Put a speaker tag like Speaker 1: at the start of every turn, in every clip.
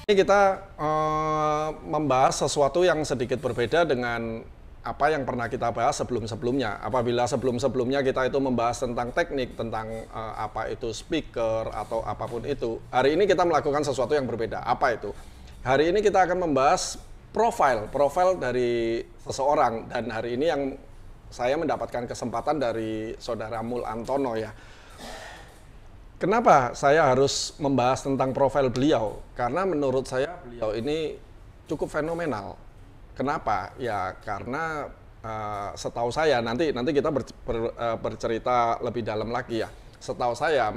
Speaker 1: Ini kita membahas sesuatu yang sedikit berbeda dengan apa yang pernah kita bahas sebelum-sebelumnya. Apabila sebelum-sebelumnya kita itu membahas tentang teknik, tentang apa itu speaker atau apapun itu. Hari ini kita melakukan sesuatu yang berbeda. Apa itu? Hari ini kita akan membahas profil dari seseorang. Dan hari ini yang saya mendapatkan kesempatan dari saudara Mul Antono ya. Kenapa saya harus membahas tentang profil beliau? Karena menurut saya beliau ini cukup fenomenal. Kenapa? Ya karena setahu saya nanti kita bercerita lebih dalam lagi ya. Setahu saya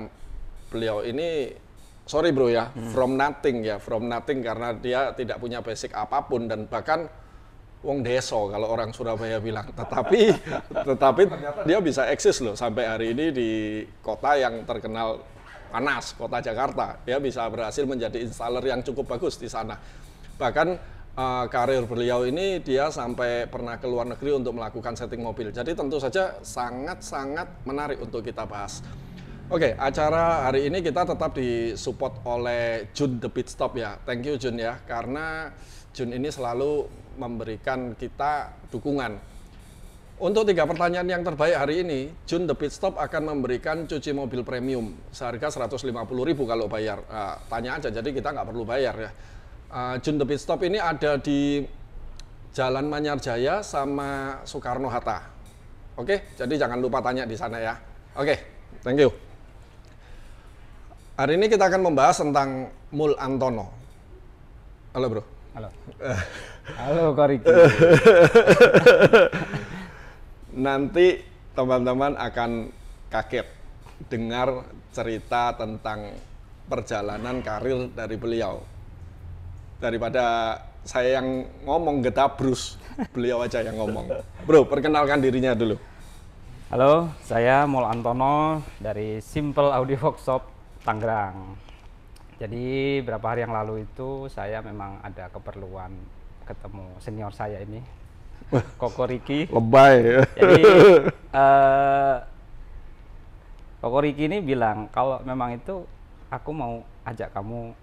Speaker 1: beliau ini sorry bro ya, from nothing karena dia tidak punya basic apapun dan bahkan wong deso kalau orang Surabaya bilang. Tetapi ternyata dia bisa eksis loh sampai hari ini di kota yang terkenal panas, kota Jakarta. Dia bisa berhasil menjadi installer yang cukup bagus di sana. Bahkan karir beliau ini dia sampai pernah ke luar negeri untuk melakukan setting mobil. Jadi tentu saja sangat-sangat menarik untuk kita bahas. Oke, acara hari ini kita tetap disupport oleh Jun The Pit Stop ya. Thank you Jun ya, karena Jun ini selalu memberikan kita dukungan. Untuk 3 pertanyaan yang terbaik hari ini, Jun The Pit Stop akan memberikan cuci mobil premium seharga 150.000 kalau bayar. Tanya aja, jadi kita nggak perlu bayar ya. Jun The Pit Stop ini ada di Jalan Manyarjaya sama Soekarno-Hatta. Oke, jadi jangan lupa tanya di sana ya. Oke, thank you. Hari ini kita akan membahas tentang Mul Antono. Halo bro.
Speaker 2: Halo. Halo Kak Riki.
Speaker 1: Nanti teman-teman akan kaget dengar cerita tentang perjalanan karir dari beliau. Daripada saya yang ngomong getabrus, beliau aja yang ngomong. Bro, perkenalkan dirinya dulu.
Speaker 2: Halo, saya Mul Antono dari Simple Audio Workshop Tangerang. Jadi beberapa hari yang lalu itu saya memang ada keperluan ketemu senior saya ini, Koko Riki.
Speaker 1: Lebay.
Speaker 2: Jadi Koko Riki ini bilang kalau memang itu aku mau ajak kamu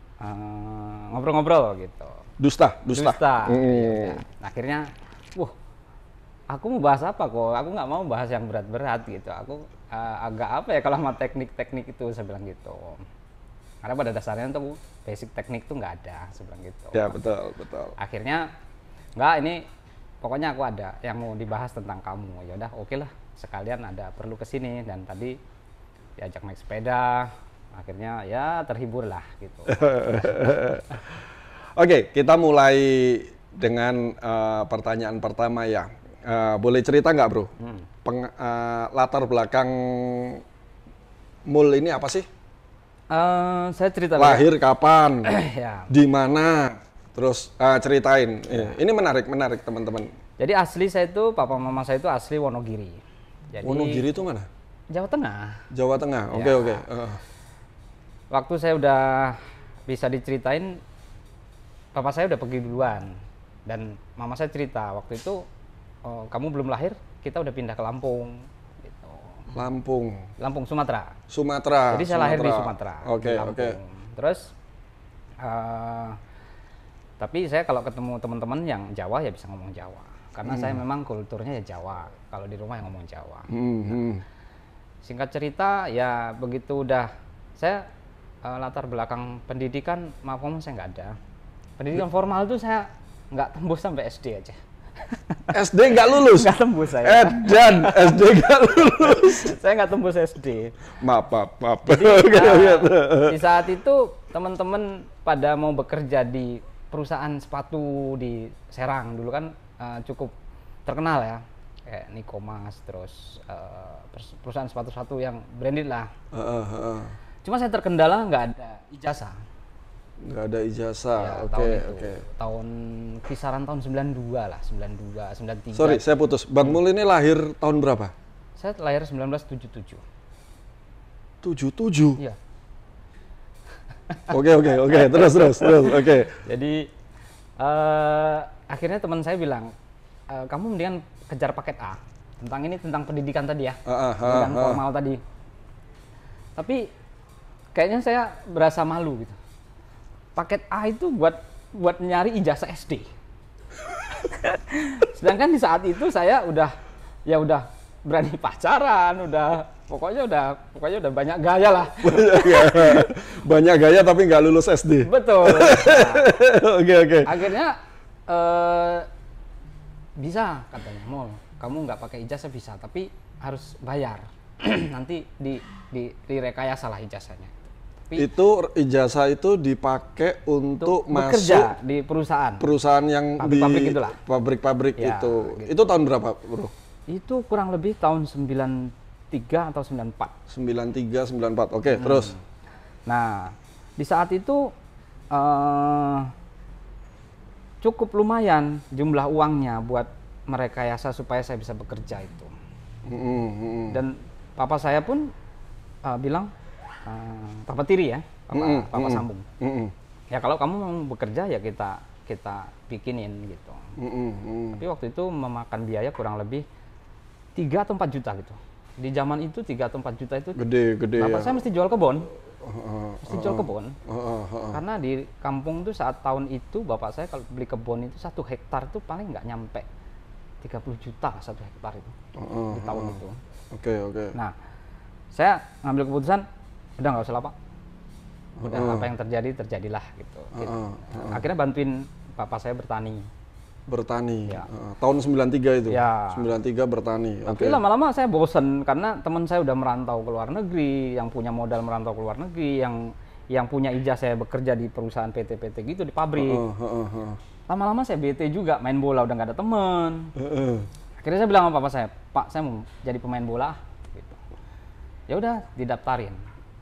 Speaker 2: ngobrol-ngobrol gitu.
Speaker 1: Dusta.
Speaker 2: Ya. Akhirnya, aku mau bahas apa kok? Aku nggak mau bahas yang berat-berat gitu. Aku agak apa ya kalau sama teknik-teknik itu, saya bilang gitu. Karena pada dasarnya tuh basic teknik tuh nggak ada, saya bilang gitu.
Speaker 1: Ya betul.
Speaker 2: Akhirnya nggak, ini pokoknya aku ada yang mau dibahas tentang kamu. Ya udah, oke lah. Sekalian ada perlu kesini dan tadi diajak naik sepeda. Akhirnya ya terhibur lah gitu.
Speaker 1: Oke, kita mulai dengan pertanyaan pertama ya. Boleh cerita nggak bro? Latar belakang Mul ini apa sih?
Speaker 2: Saya cerita
Speaker 1: lahir kapan?
Speaker 2: ya.
Speaker 1: Di mana? Terus ceritain. Ini menarik teman-teman.
Speaker 2: Jadi asli saya itu, papa mama saya itu asli Wonogiri. Jadi,
Speaker 1: Wonogiri itu mana?
Speaker 2: Jawa Tengah.
Speaker 1: Jawa Tengah. Oke.
Speaker 2: Waktu saya udah bisa diceritain, papa saya udah pergi duluan. Dan mama saya cerita, waktu itu kamu belum lahir, kita udah pindah ke Lampung. Gitu. Lampung, Sumatera. Jadi saya lahir di Sumatera.
Speaker 1: Oke.
Speaker 2: Terus, tapi saya kalau ketemu teman-teman yang Jawa ya bisa ngomong Jawa. Karena saya memang kulturnya ya Jawa. Kalau di rumah yang ngomong Jawa. Nah, singkat cerita, ya begitu udah saya latar belakang pendidikan, maaf ngomong saya nggak ada. Pendidikan formal itu saya nggak tembus sampai SD aja.
Speaker 1: SD nggak lulus?
Speaker 2: Nggak tembus saya.
Speaker 1: Dan SD nggak lulus?
Speaker 2: Saya nggak tembus SD.
Speaker 1: Maaf.
Speaker 2: Jadi di saat itu teman-teman pada mau bekerja di perusahaan sepatu di Serang dulu kan cukup terkenal ya. Kayak Nikomas, terus perusahaan sepatu-sepatu yang branded lah. Cuma saya terkendala nggak ada ijazah.
Speaker 1: Nggak ada ijazah,
Speaker 2: Ya,
Speaker 1: oke.
Speaker 2: Tahun kisaran tahun 92 lah, 92, 93.
Speaker 1: Sorry, saya putus. Bang Mul ini lahir tahun berapa?
Speaker 2: Saya lahir 1977.
Speaker 1: 77?
Speaker 2: Iya.
Speaker 1: Oke, terus, oke.
Speaker 2: Jadi akhirnya teman saya bilang, kamu mendingan kejar paket A. tentang pendidikan tadi ya, pendidikan formal tadi. Tapi kayaknya saya berasa malu gitu. Paket A itu buat nyari ijazah SD. Sedangkan di saat itu saya udah berani pacaran, pokoknya udah banyak gaya lah.
Speaker 1: Banyak gaya tapi nggak lulus SD.
Speaker 2: Betul. Nah,
Speaker 1: Oke.
Speaker 2: Akhirnya bisa katanya, Mol, kamu nggak pakai ijazah bisa, tapi harus bayar. Nanti direkayasa lah ijazahnya. Tapi
Speaker 1: itu ijazah itu dipakai untuk
Speaker 2: bekerja
Speaker 1: masuk
Speaker 2: di
Speaker 1: perusahaan yang
Speaker 2: pabrik-pabrik
Speaker 1: di
Speaker 2: itulah.
Speaker 1: pabrik-pabrik
Speaker 2: Ya,
Speaker 1: itu.
Speaker 2: gitu.
Speaker 1: Itu tahun berapa, Bro?
Speaker 2: Itu kurang lebih tahun 93 atau 94.
Speaker 1: 93, 94. Oke, terus.
Speaker 2: Nah, di saat itu cukup lumayan jumlah uangnya buat merekayasa supaya saya bisa bekerja itu. Dan papa saya pun bilang, papa tiri ya, papa sambung. Ya kalau kamu mau bekerja ya kita bikinin gitu. Tapi waktu itu memakan biaya kurang lebih 3 atau 4 juta gitu. Di zaman itu 3 atau 4 juta itu
Speaker 1: Gede
Speaker 2: bapak
Speaker 1: ya.
Speaker 2: saya mesti jual kebun. Karena di kampung tuh saat tahun itu bapak saya kalau beli kebun itu 1 hektar itu paling nggak nyampe 30 juta 1 hektar itu di tahun itu.
Speaker 1: Oke.
Speaker 2: Nah, saya ngambil keputusan udah nggak usah lah Pak. Udah apa yang terjadilah gitu. Akhirnya bantuin bapak saya bertani.
Speaker 1: Ya. Tahun 93 itu.
Speaker 2: Ya.
Speaker 1: 93 bertani.
Speaker 2: Tapi lama-lama saya bosen karena teman saya udah merantau ke luar negeri, yang punya modal merantau ke luar negeri, yang punya ijazah saya bekerja di perusahaan PT-PT gitu di pabrik. Lama-lama saya bete juga, main bola udah nggak ada temen. Akhirnya saya bilang sama papa saya, Pak saya mau jadi pemain bola. Gitu. Ya udah didaftarin.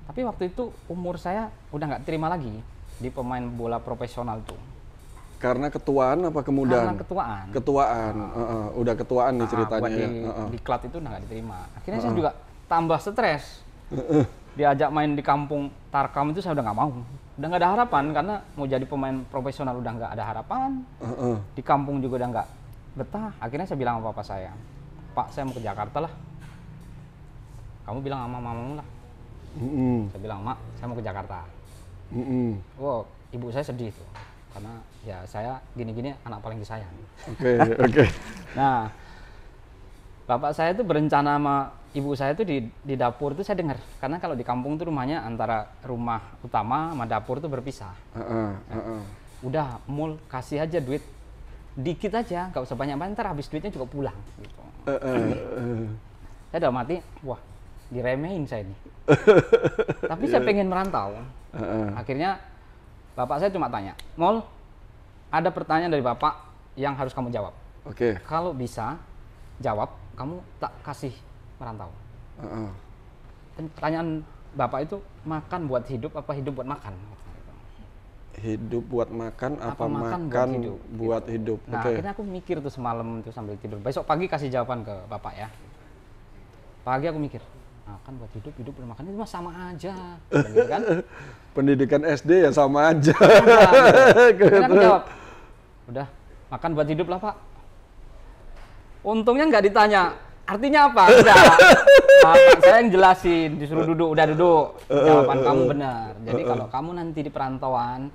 Speaker 2: Tapi waktu itu umur saya udah nggak terima lagi di pemain bola profesional tuh.
Speaker 1: Karena ketuaan apa kemudahan?
Speaker 2: Karena ketuaan.
Speaker 1: Ketuaan, udah ketuaan nih ceritanya ya.
Speaker 2: Di klub itu udah nggak diterima. Akhirnya saya juga tambah stres. Diajak main di kampung Tarkam itu saya udah nggak mau. Udah nggak ada harapan karena mau jadi pemain profesional udah nggak ada harapan. Di kampung juga udah nggak betah. Akhirnya saya bilang sama papa saya, Pak saya mau ke Jakarta lah. Kamu bilang sama mamamu lah. Saya bilang, Mak saya mau ke Jakarta. Wow, ibu saya sedih tuh. Karena ya saya gini-gini anak paling disayang.
Speaker 1: Oke.
Speaker 2: Nah, bapak saya itu berencana sama ibu saya itu di dapur itu saya dengar. Karena kalau di kampung tuh rumahnya antara rumah utama sama dapur tuh berpisah. Udah, Mul kasih aja duit dikit aja, nggak usah banyak-banyak, ntar habis duitnya juga pulang. Gitu. Saya udah mati, wah diremehin saya ini. Tapi saya pengen merantau. Akhirnya bapak saya cuma tanya, Mol, ada pertanyaan dari bapak yang harus kamu jawab.
Speaker 1: Oke.
Speaker 2: Kalau bisa jawab, kamu tak kasih merantau. Pertanyaan bapak itu, makan buat hidup apa hidup buat makan?
Speaker 1: Hidup buat makan apa makan buat hidup?
Speaker 2: Nah, akhirnya aku mikir tuh semalam tuh sambil tidur. Besok pagi kasih jawaban ke bapak ya. Pagi aku mikir, makan buat hidup, hidup buat makan itu mah sama aja. Bener kan?
Speaker 1: Pendidikan SD ya sama aja.
Speaker 2: Akhirnya aku jawab, udah makan buat hidup lah Pak. Untungnya nggak ditanya, artinya apa? Udah, bapak saya yang jelasin, disuruh duduk, udah duduk. Jawaban kamu benar. Jadi kalau kamu nanti di perantauan,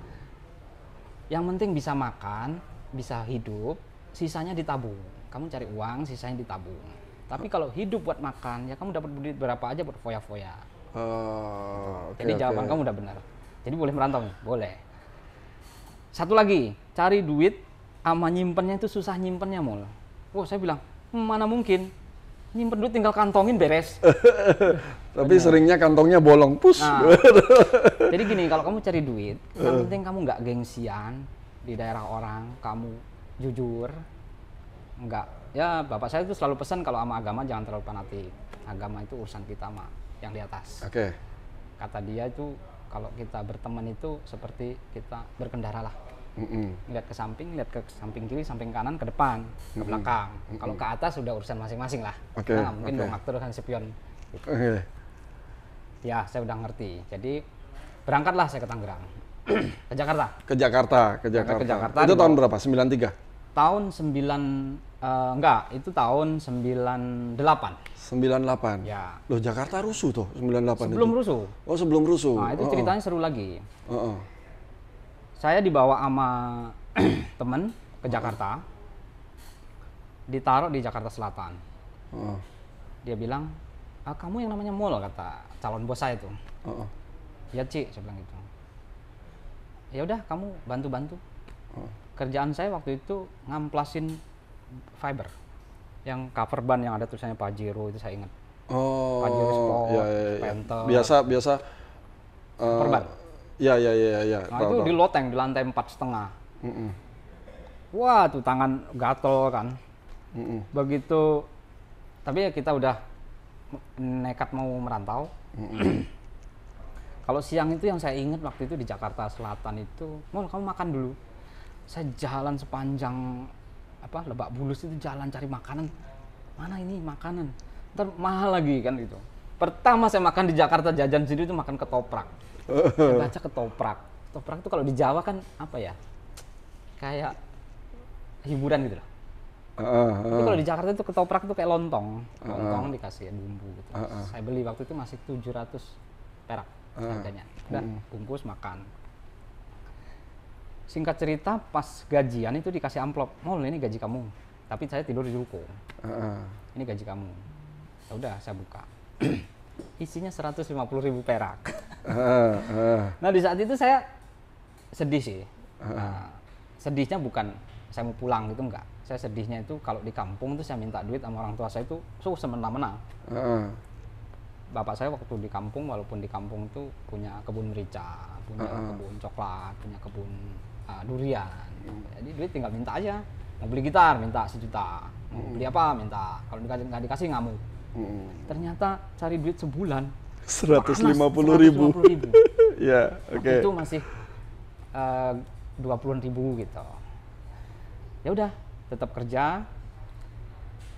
Speaker 2: yang penting bisa makan, bisa hidup, sisanya ditabung. Kamu cari uang, sisanya ditabung. Tapi kalau hidup buat makan, ya kamu dapat duit berapa aja buat foya-foya. Jadi jawaban kamu udah benar. Jadi boleh merantau nih, boleh. Satu lagi, cari duit sama nyimpennya itu susah nyimpennya Mul. Oh saya bilang, mana mungkin, nyimpen duit tinggal kantongin beres.
Speaker 1: Tapi seringnya kantongnya bolong, pus.
Speaker 2: Nah, jadi gini, kalau kamu cari duit, yang penting kamu nggak gengsian di daerah orang, kamu jujur, nggak. Ya bapak saya itu selalu pesan kalau sama agama jangan terlalu fanatik. Agama itu urusan kita mah yang di atas.
Speaker 1: Oke.
Speaker 2: Kata dia itu kalau kita berteman itu seperti kita berkendara lah. Lihat ke samping kiri, samping kanan, ke depan, ke belakang. Kalau ke atas sudah urusan masing-masing lah. Nah, mungkin dong aktor kan spion. Gitu. Ya saya udah ngerti. Jadi berangkatlah saya ke Tangerang. Ke Jakarta.
Speaker 1: Ke Jakarta. Itu tahun berapa? 93?
Speaker 2: tahun 9 enggak, itu tahun 98.
Speaker 1: 98.
Speaker 2: Ya.
Speaker 1: Loh, Jakarta rusuh tuh 98
Speaker 2: Sebelum
Speaker 1: itu.
Speaker 2: rusuh.
Speaker 1: Oh, sebelum rusuh.
Speaker 2: Nah, itu ceritanya seru lagi.
Speaker 1: Heeh.
Speaker 2: Saya dibawa sama temen ke Jakarta, ditaruh di Jakarta Selatan.
Speaker 1: Heeh.
Speaker 2: Dia bilang, kamu yang namanya Mul, kata calon bos saya tuh.
Speaker 1: Heeh.
Speaker 2: Ya Cik, saya bilang gitu. Ya udah, kamu bantu-bantu. Kerjaan saya waktu itu ngamplasin fiber, yang cover ban yang ada tulisannya Pajero, itu saya ingat.
Speaker 1: Oh,
Speaker 2: Pajero Sport,
Speaker 1: ya.
Speaker 2: Panther.
Speaker 1: Biasa.
Speaker 2: Perban.
Speaker 1: Ya.
Speaker 2: Nah, itu di loteng di lantai 4,5. Wah, tuh tangan gatel kan. Begitu, tapi ya kita udah nekat mau merantau. Kalau siang itu yang saya ingat waktu itu di Jakarta Selatan itu, Mul, kamu makan dulu. Saya jalan sepanjang Lebak Bulus itu, jalan cari makanan. Mana ini makanan? Ntar mahal lagi kan gitu. Pertama saya makan di Jakarta jajan sendiri itu makan ketoprak. Saya baca ketoprak. Ketoprak itu kalau di Jawa kan apa ya? Kayak hiburan gitu loh. Tapi kalau di Jakarta itu ketoprak itu kayak lontong. Lontong dikasih bumbu gitu. Saya beli waktu itu masih 700 perak harganya. Udah bungkus makan. Singkat cerita, pas gajian itu dikasih amplop, Mul, ini gaji kamu. Tapi saya tidur di ruko. Ini gaji kamu. Ya udah, saya buka. Isinya 150.000 perak. Nah, di saat itu saya sedih sih. Nah, sedihnya bukan saya mau pulang gitu, enggak. Saya sedihnya itu kalau di kampung tuh saya minta duit sama orang tua saya itu semena-mena. Bapak saya waktu di kampung, walaupun di kampung itu punya kebun merica, punya kebun coklat, punya kebun durian. Jadi duit tinggal minta aja. Mau beli gitar minta 1 juta, mau beli apa minta. Kalau nggak dikasih ngamuk. Ternyata cari duit sebulan
Speaker 1: 150.000. Ya, oke.
Speaker 2: Itu masih 20.000 gitu. Ya udah, tetap kerja.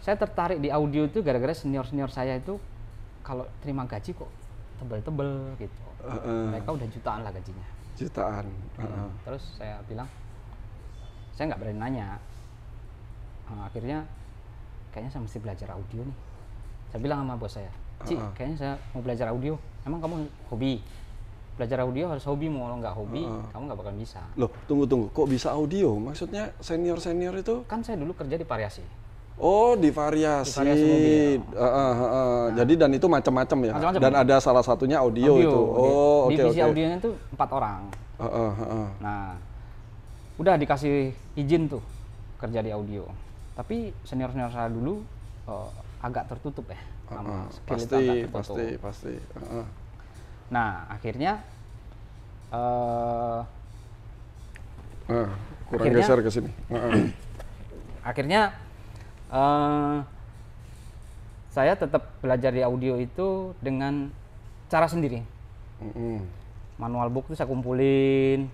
Speaker 2: Saya tertarik di audio itu gara-gara senior saya itu kalau terima gaji kok tebel-tebel gitu. Mereka udah jutaan lah gajinya.
Speaker 1: Jutaan.
Speaker 2: Terus saya bilang, saya nggak berani nanya. Akhirnya kayaknya saya mesti belajar audio nih. Saya bilang sama bos saya, Ci, kayaknya saya mau belajar audio. Emang kamu hobi? Belajar audio harus hobi, mau nggak hobi, kamu nggak bakal bisa.
Speaker 1: Loh, tunggu. Kok bisa audio? Maksudnya senior itu?
Speaker 2: Kan saya dulu kerja di Variasi.
Speaker 1: Oh, di Variasi.
Speaker 2: Mobil.
Speaker 1: Jadi dan itu macam-macam ya.
Speaker 2: Macam-macam.
Speaker 1: Dan ada salah satunya audio itu. Oh, oke.
Speaker 2: Divisi audionya itu 4 orang. Nah, udah dikasih izin tuh kerja di audio. Tapi senior saya dulu agak tertutup ya.
Speaker 1: Pasti.
Speaker 2: Nah, akhirnya
Speaker 1: kurang geser ke sini.
Speaker 2: Akhirnya saya tetap belajar di audio itu dengan cara sendiri. Manual book itu saya kumpulin,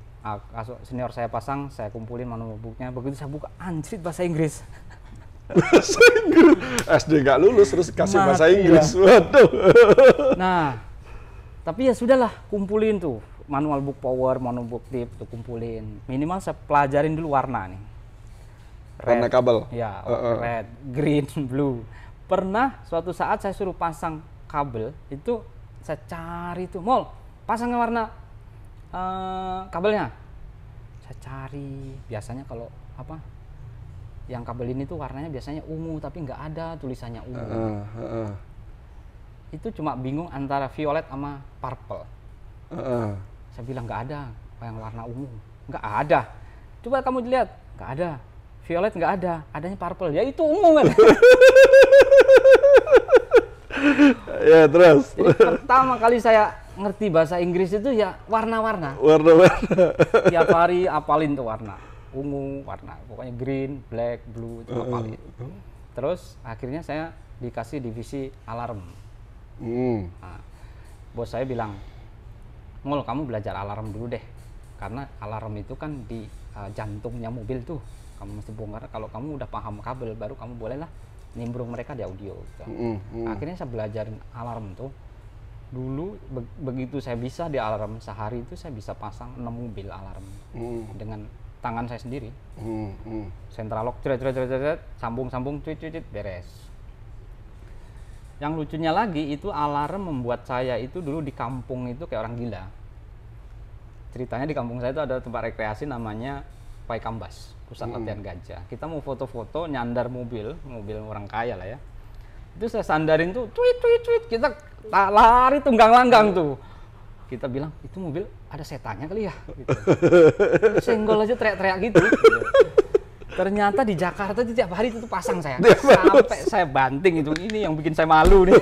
Speaker 2: senior saya pasang, saya kumpulin manual booknya. Begitu saya buka, anjrit bahasa Inggris.
Speaker 1: Bahasa Inggris. SD nggak lulus terus kasih bahasa Inggris.
Speaker 2: Ya.
Speaker 1: Waduh.
Speaker 2: Nah, tapi ya sudahlah, kumpulin tuh manual book power, manual book tip tuh kumpulin. Minimal saya pelajarin dulu warna nih.
Speaker 1: Warna kabel.
Speaker 2: Ya, red, green, blue. Pernah suatu saat saya suruh pasang kabel, itu saya cari tuh, Mul, pasang warna kabelnya. Saya cari, biasanya kalau yang kabel ini tuh warnanya biasanya ungu, tapi nggak ada tulisannya ungu. Itu cuma bingung antara violet sama purple. Saya bilang nggak ada yang warna ungu, nggak ada. Coba kamu lihat, nggak ada. Violet nggak ada, adanya purple. Ya itu ungu kan.
Speaker 1: Ya terus.
Speaker 2: Jadi pertama kali saya ngerti bahasa Inggris itu ya warna-warna. Tiap hari apalin tuh warna. Ungu, warna pokoknya green, black, blue itu apalin. Terus akhirnya saya dikasih divisi alarm. Nah, bos saya bilang, Mul, kamu belajar alarm dulu deh, karena alarm itu kan di jantungnya mobil tuh. Kamu mesti bongkar, kalau kamu udah paham kabel baru kamu bolehlah nimbrung mereka di audio gitu. Akhirnya saya belajarin alarm tuh. Dulu begitu saya bisa di alarm, sehari itu saya bisa pasang 6 mobil alarm dengan tangan saya sendiri.
Speaker 1: Hmm.
Speaker 2: Central lock, sambung, beres. Yang lucunya lagi itu alarm membuat saya itu dulu di kampung itu kayak orang gila. Ceritanya di kampung saya itu ada tempat rekreasi namanya Pai Kambas, pusat latihan gajah. Kita mau foto-foto nyandar mobil orang kaya lah ya. Itu saya sandarin tuh, tweet, kita lari tunggang langgang tuh. Kita bilang, itu mobil ada setannya kali ya? Gitu. Senggol aja teriak-teriak gitu. Ternyata di Jakarta itu tiap hari itu pasang saya. Sampai saya banting itu, ini yang bikin saya malu nih.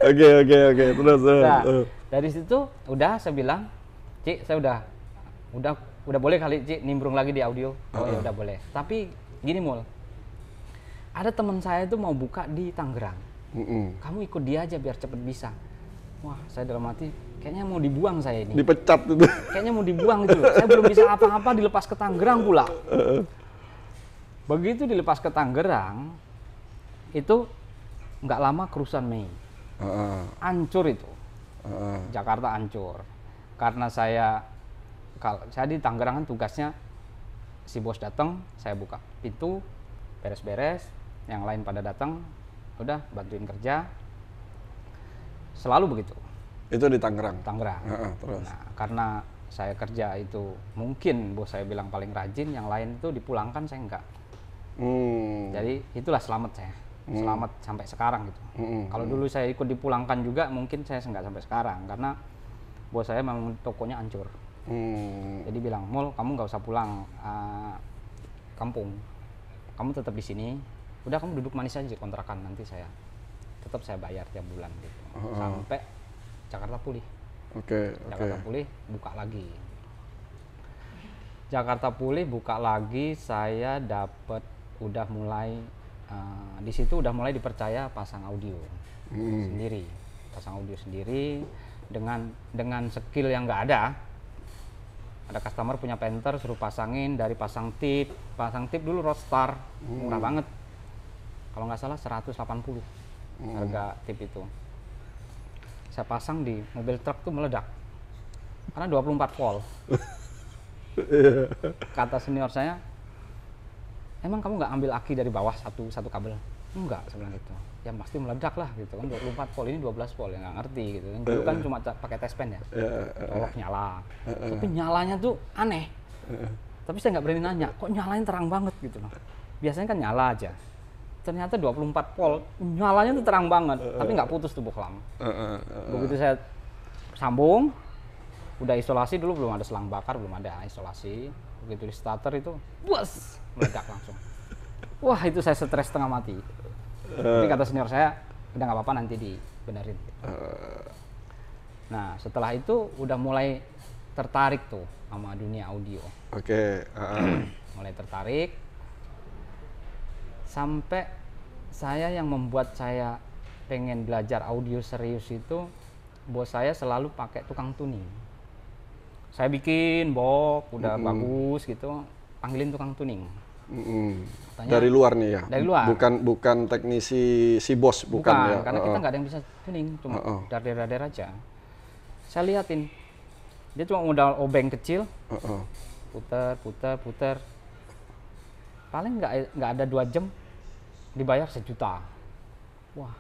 Speaker 1: Oke, terus.
Speaker 2: Nah, dari situ udah saya bilang, Cik, saya udah boleh kali Cik nimbrung lagi di audio. Oh ya udah boleh. Tapi gini Mul, ada teman saya itu mau buka di Tangerang. Kamu ikut dia aja biar cepet bisa. Wah, saya dalam hati kayaknya mau dibuang saya ini.
Speaker 1: Dipecat itu.
Speaker 2: Kayaknya mau dibuang gitu loh. Saya belum bisa apa-apa dilepas ke Tangerang pula. Begitu dilepas ke Tangerang, itu nggak lama kerusuhan Mei. Hancur itu. Jakarta hancur. Karena saya di Tangerang kan tugasnya si bos datang, saya buka pintu, beres-beres, yang lain pada datang, udah bantuin kerja. Selalu begitu.
Speaker 1: Itu di Tangerang.
Speaker 2: Terus. Nah, karena saya kerja itu mungkin bos saya bilang paling rajin, yang lain itu dipulangkan saya enggak. Jadi itulah selamat saya. Selamat sampai sekarang gitu. Kalau dulu saya ikut dipulangkan juga mungkin saya enggak sampai sekarang karena bos saya memang tokonya hancur. Jadi bilang, Mul, kamu nggak usah pulang kampung, kamu tetap di sini. Udah kamu duduk manis aja kontrakan, nanti saya tetap saya bayar tiap bulan gitu. Sampai Jakarta pulih. Jakarta pulih, buka lagi. Jakarta pulih, buka lagi. Saya dapat udah mulai di situ udah mulai dipercaya pasang audio sendiri, pasang audio sendiri. Dengan skill yang nggak ada customer punya Panther, suruh pasangin, dari pasang tip dulu Roadstar murah banget, kalau nggak salah 180 harga tip itu. Saya pasang di mobil truk tuh meledak karena 24 volt. Kata senior saya, emang kamu nggak ambil aki dari bawah satu kabel? Enggak, saya bilang gitu. Ya pasti meledak lah gitu kan, 24 volt, ini 12 volt, ya nggak ngerti gitu kan. Dulu kan cuma pakai test pen ya, colok nyala. Tapi nyalanya tuh aneh. Tapi saya nggak berani nanya, kok nyalanya terang banget gitu loh. Biasanya kan nyala aja. Ternyata 24 volt, nyalanya tuh terang banget, tapi nggak putus tuh boklam. Begitu saya sambung, udah isolasi dulu, belum ada selang bakar, belum ada isolasi. Begitu di starter itu, bus, meledak langsung. Wah, itu saya stres setengah mati. Tapi kata senior saya, udah nggak apa-apa, nanti dibenerin. Nah, setelah itu udah mulai tertarik tuh sama dunia audio. Mulai tertarik. Sampai saya yang membuat saya pengen belajar audio serius itu, bos saya selalu pakai tukang tuning. Saya bikin box udah bagus gitu, panggilin tukang tuning.
Speaker 1: Katanya, dari luar nih ya?
Speaker 2: Dari luar.
Speaker 1: Bukan teknisi si bos, bukan ya?
Speaker 2: Karena kita nggak ada yang bisa tuning, cuma dar aja. Saya liatin, dia cuma modal obeng kecil, puter. Paling nggak ada 2 jam, dibayar 1 juta. Wah.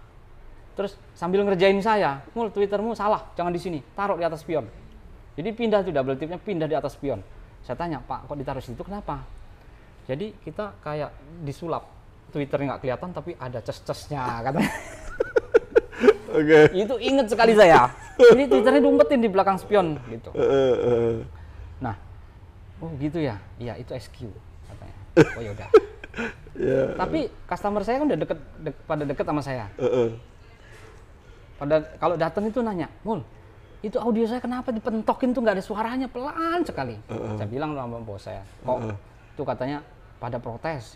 Speaker 2: Terus sambil ngerjain saya, Mul, Twittermu salah, jangan di sini, taruh di atas spion. Jadi pindah tuh double tipnya, pindah di atas spion. Saya tanya, Pak, kok ditaruh situ, kenapa? Jadi kita kayak disulap, Twitternya nggak kelihatan tapi ada ces-cesnya katanya. Itu inget sekali saya. Ini Twitternya diumpetin di belakang spion gitu. Nah, oh gitu ya, iya itu SQ katanya. Oh yaudah. Tapi customer saya kan udah pada deket sama saya. Pada kalau datang itu nanya, Mul, itu audio saya kenapa dipentokin tuh nggak ada suaranya, pelan sekali. Saya bilang sama bos saya, kok itu katanya pada protes.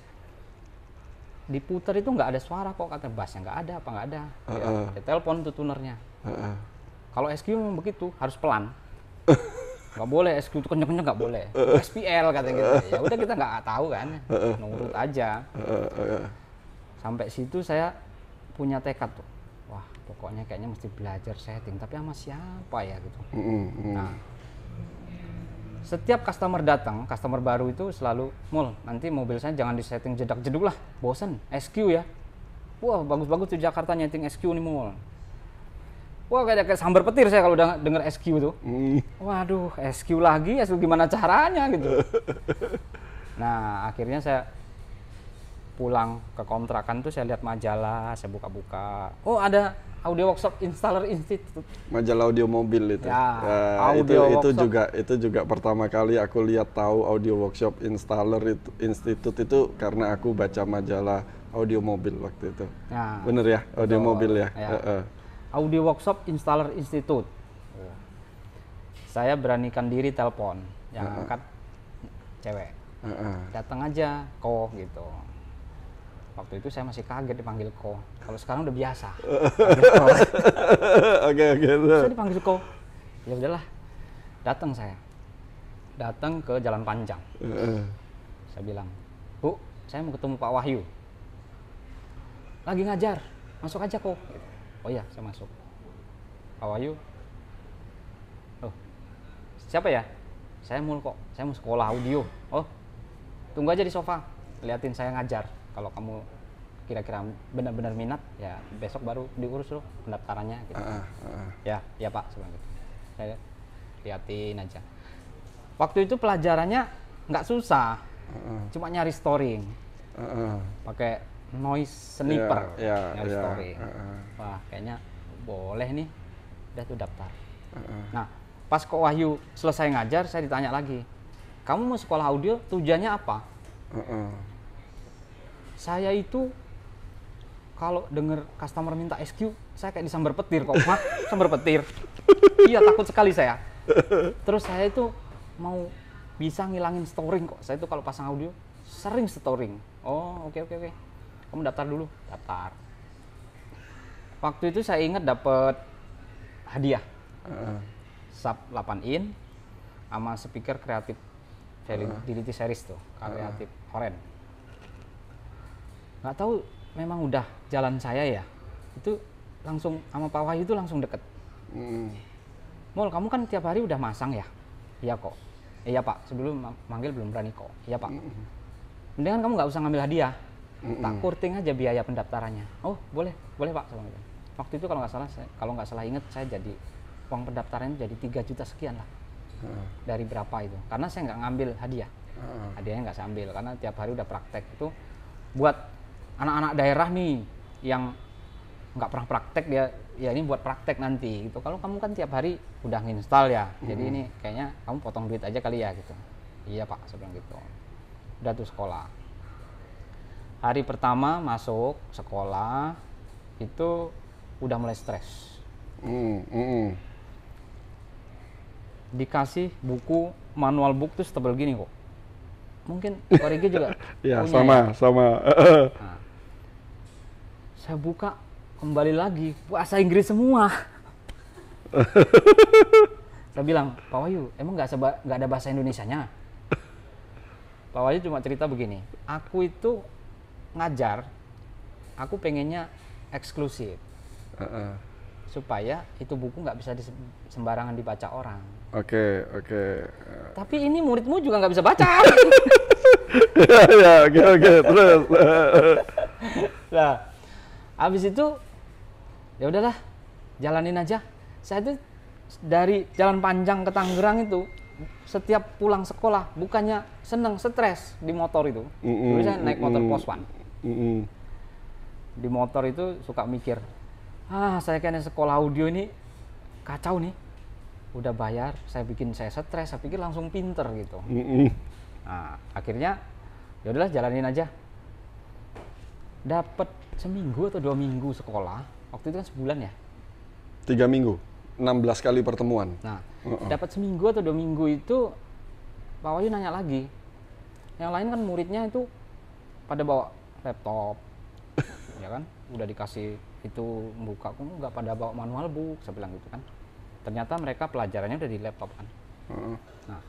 Speaker 2: Diputer itu nggak ada suara kok, kata bassnya nggak ada, apa nggak ada. Dia telepon tuh tunernya. Kalau SQ memang begitu, harus pelan. Nggak boleh SQ itu kenceng-kenceng, nggak boleh. SPL katanya gitu. Ya udah kita nggak tahu kan, nurut aja. Sampai situ saya punya tekad tuh. Wah, pokoknya kayaknya mesti belajar setting, tapi sama siapa ya gitu. Nah, Setiap customer datang, customer baru itu selalu, Mul, nanti mobil saya jangan disetting jedak-jeduk lah, bosen, SQ ya. Wah, bagus-bagus tuh Jakarta nyeting SQ nih, Mul. Wah, kayak sambar petir saya kalau udah denger SQ tuh. Waduh, SQ lagi, SQ gimana caranya gitu. Nah, akhirnya saya pulang ke kontrakan tuh saya lihat majalah, saya buka-buka. Oh, ada Audio Workshop Installer Institute.
Speaker 1: Majalah audio mobil itu.
Speaker 2: Ya,
Speaker 1: itu juga pertama kali aku lihat tahu Audio Workshop Installer Institute itu karena aku baca majalah audio mobil waktu itu.
Speaker 2: Ya,
Speaker 1: bener ya, audio mobil ya.
Speaker 2: Ya. Audio Workshop Installer Institute. Saya beranikan diri telepon, yang angkat cewek. Datang aja, Ko gitu. Waktu itu saya masih kaget dipanggil Ko. Kalau sekarang udah biasa.
Speaker 1: Oke.
Speaker 2: Saya dipanggil Ko. Ya udahlah. Datang saya. Datang ke Jalan Panjang. Saya bilang, Bu, saya mau ketemu Pak Wahyu. Lagi ngajar. Masuk aja Ko. Gitu. Oh iya, saya masuk. Pak Wahyu. Oh, siapa ya? Saya Mul kok. Saya mau sekolah audio. Oh, tunggu aja di sofa. Liatin saya ngajar. Kalau kamu kira-kira benar-benar minat, ya besok baru diurus loh pendaftarannya. Gitu. Ya Pak, sebenarnya gitu. Saya liatin aja. Waktu itu pelajarannya nggak susah, cuma nyari storing, pakai noise sniper, nyari storing. Wah, kayaknya boleh nih, udah tuh daftar. Nah, pas Ko Wahyu selesai ngajar, saya ditanya lagi, kamu mau sekolah audio, tujuannya apa? Saya itu kalau denger customer minta SQ, saya kayak disambar petir kok. Mak, sambar petir. Iya, takut sekali saya. Terus saya itu mau bisa ngilangin storing kok. Saya itu kalau pasang audio sering storing. Oh, oke. Kamu daftar dulu. Daftar. Waktu itu saya ingat dapat hadiah. Sub 8 in sama speaker kreatif Fidelity series tuh, kreatif Oren. Nggak tahu memang udah jalan saya ya, itu langsung sama Pak Wahyu itu langsung deket. Mul, kamu kan tiap hari udah masang ya? Iya kok. Iya Pak, sebelum manggil belum berani kok. Iya Pak. Mendingan kamu nggak usah ngambil hadiah, tak kurting aja biaya pendaftarannya. Oh boleh Pak. Waktu itu kalau nggak salah inget, saya jadi uang pendaftarannya jadi 3 juta sekian lah. Dari berapa itu? Karena saya nggak ngambil hadiah, hadiahnya nggak saya ambil karena tiap hari udah praktek. Itu buat anak-anak daerah nih yang nggak pernah praktek, dia ya ini buat praktek nanti gitu. Kalau kamu kan tiap hari udah nginstal ya, jadi ini kayaknya kamu potong duit aja kali ya gitu. Iya Pak, saya bilang gitu. Udah tuh sekolah. Hari pertama masuk sekolah itu udah mulai stres. Dikasih buku manual book tuh setebal gini kok. Mungkin Korigi juga
Speaker 1: ya,
Speaker 2: punya
Speaker 1: sama.
Speaker 2: Nah, saya buka kembali lagi bahasa Inggris semua. Saya bilang, Pak Wahyu, emang nggak ada bahasa Indonesianya? Pak Wahyu cuma cerita begini, aku itu ngajar, aku pengennya eksklusif, supaya itu buku nggak bisa sembarangan dibaca orang.
Speaker 1: Oke.
Speaker 2: Tapi ini muridmu juga nggak bisa baca.
Speaker 1: Oke, terus.
Speaker 2: Nah, habis itu ya udahlah, jalanin aja. Saya tuh dari Jalan Panjang ke Tangerang itu setiap pulang sekolah bukannya seneng, stres di motor itu. Dulu saya naik motor Poswan. Di motor itu suka mikir, saya kayaknya sekolah audio ini kacau nih. Udah bayar, saya stres, saya pikir langsung pinter gitu. Nah, akhirnya ya udahlah jalanin aja. Dapat seminggu atau 2 minggu sekolah, waktu itu kan sebulan ya.
Speaker 1: 3 minggu, 16 kali pertemuan.
Speaker 2: Nah, dapat seminggu atau 2 minggu itu Pak Wahyu nanya lagi. Yang lain kan muridnya itu pada bawa laptop, ya kan? Udah dikasih itu buka, kamu nggak pada bawa manual book, saya bilang gitu kan. Ternyata mereka pelajarannya udah di laptop kan. Nah,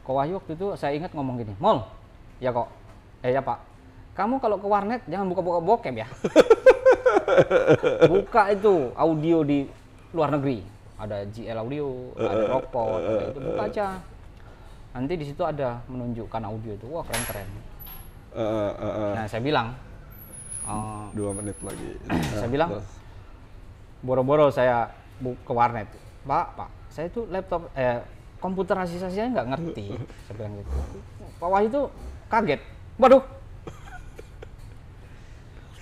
Speaker 2: Ko Wahyu waktu itu saya ingat ngomong gini, Mol, ya kok, ya Pak, kamu kalau ke warnet jangan buka-buka bokep ya. Buka itu audio di luar negeri, ada GL Audio, ada Rockport, ada itu buka aja. nanti di situ ada menunjukkan audio itu, wah keren-keren. Nah saya bilang,
Speaker 1: 2 menit lagi.
Speaker 2: saya bilang, boro-boro saya ke warnet, Pak, saya itu laptop, komputer asisasinya nggak ngerti, saya bilang gitu. Pak Wahyu itu kaget, waduh,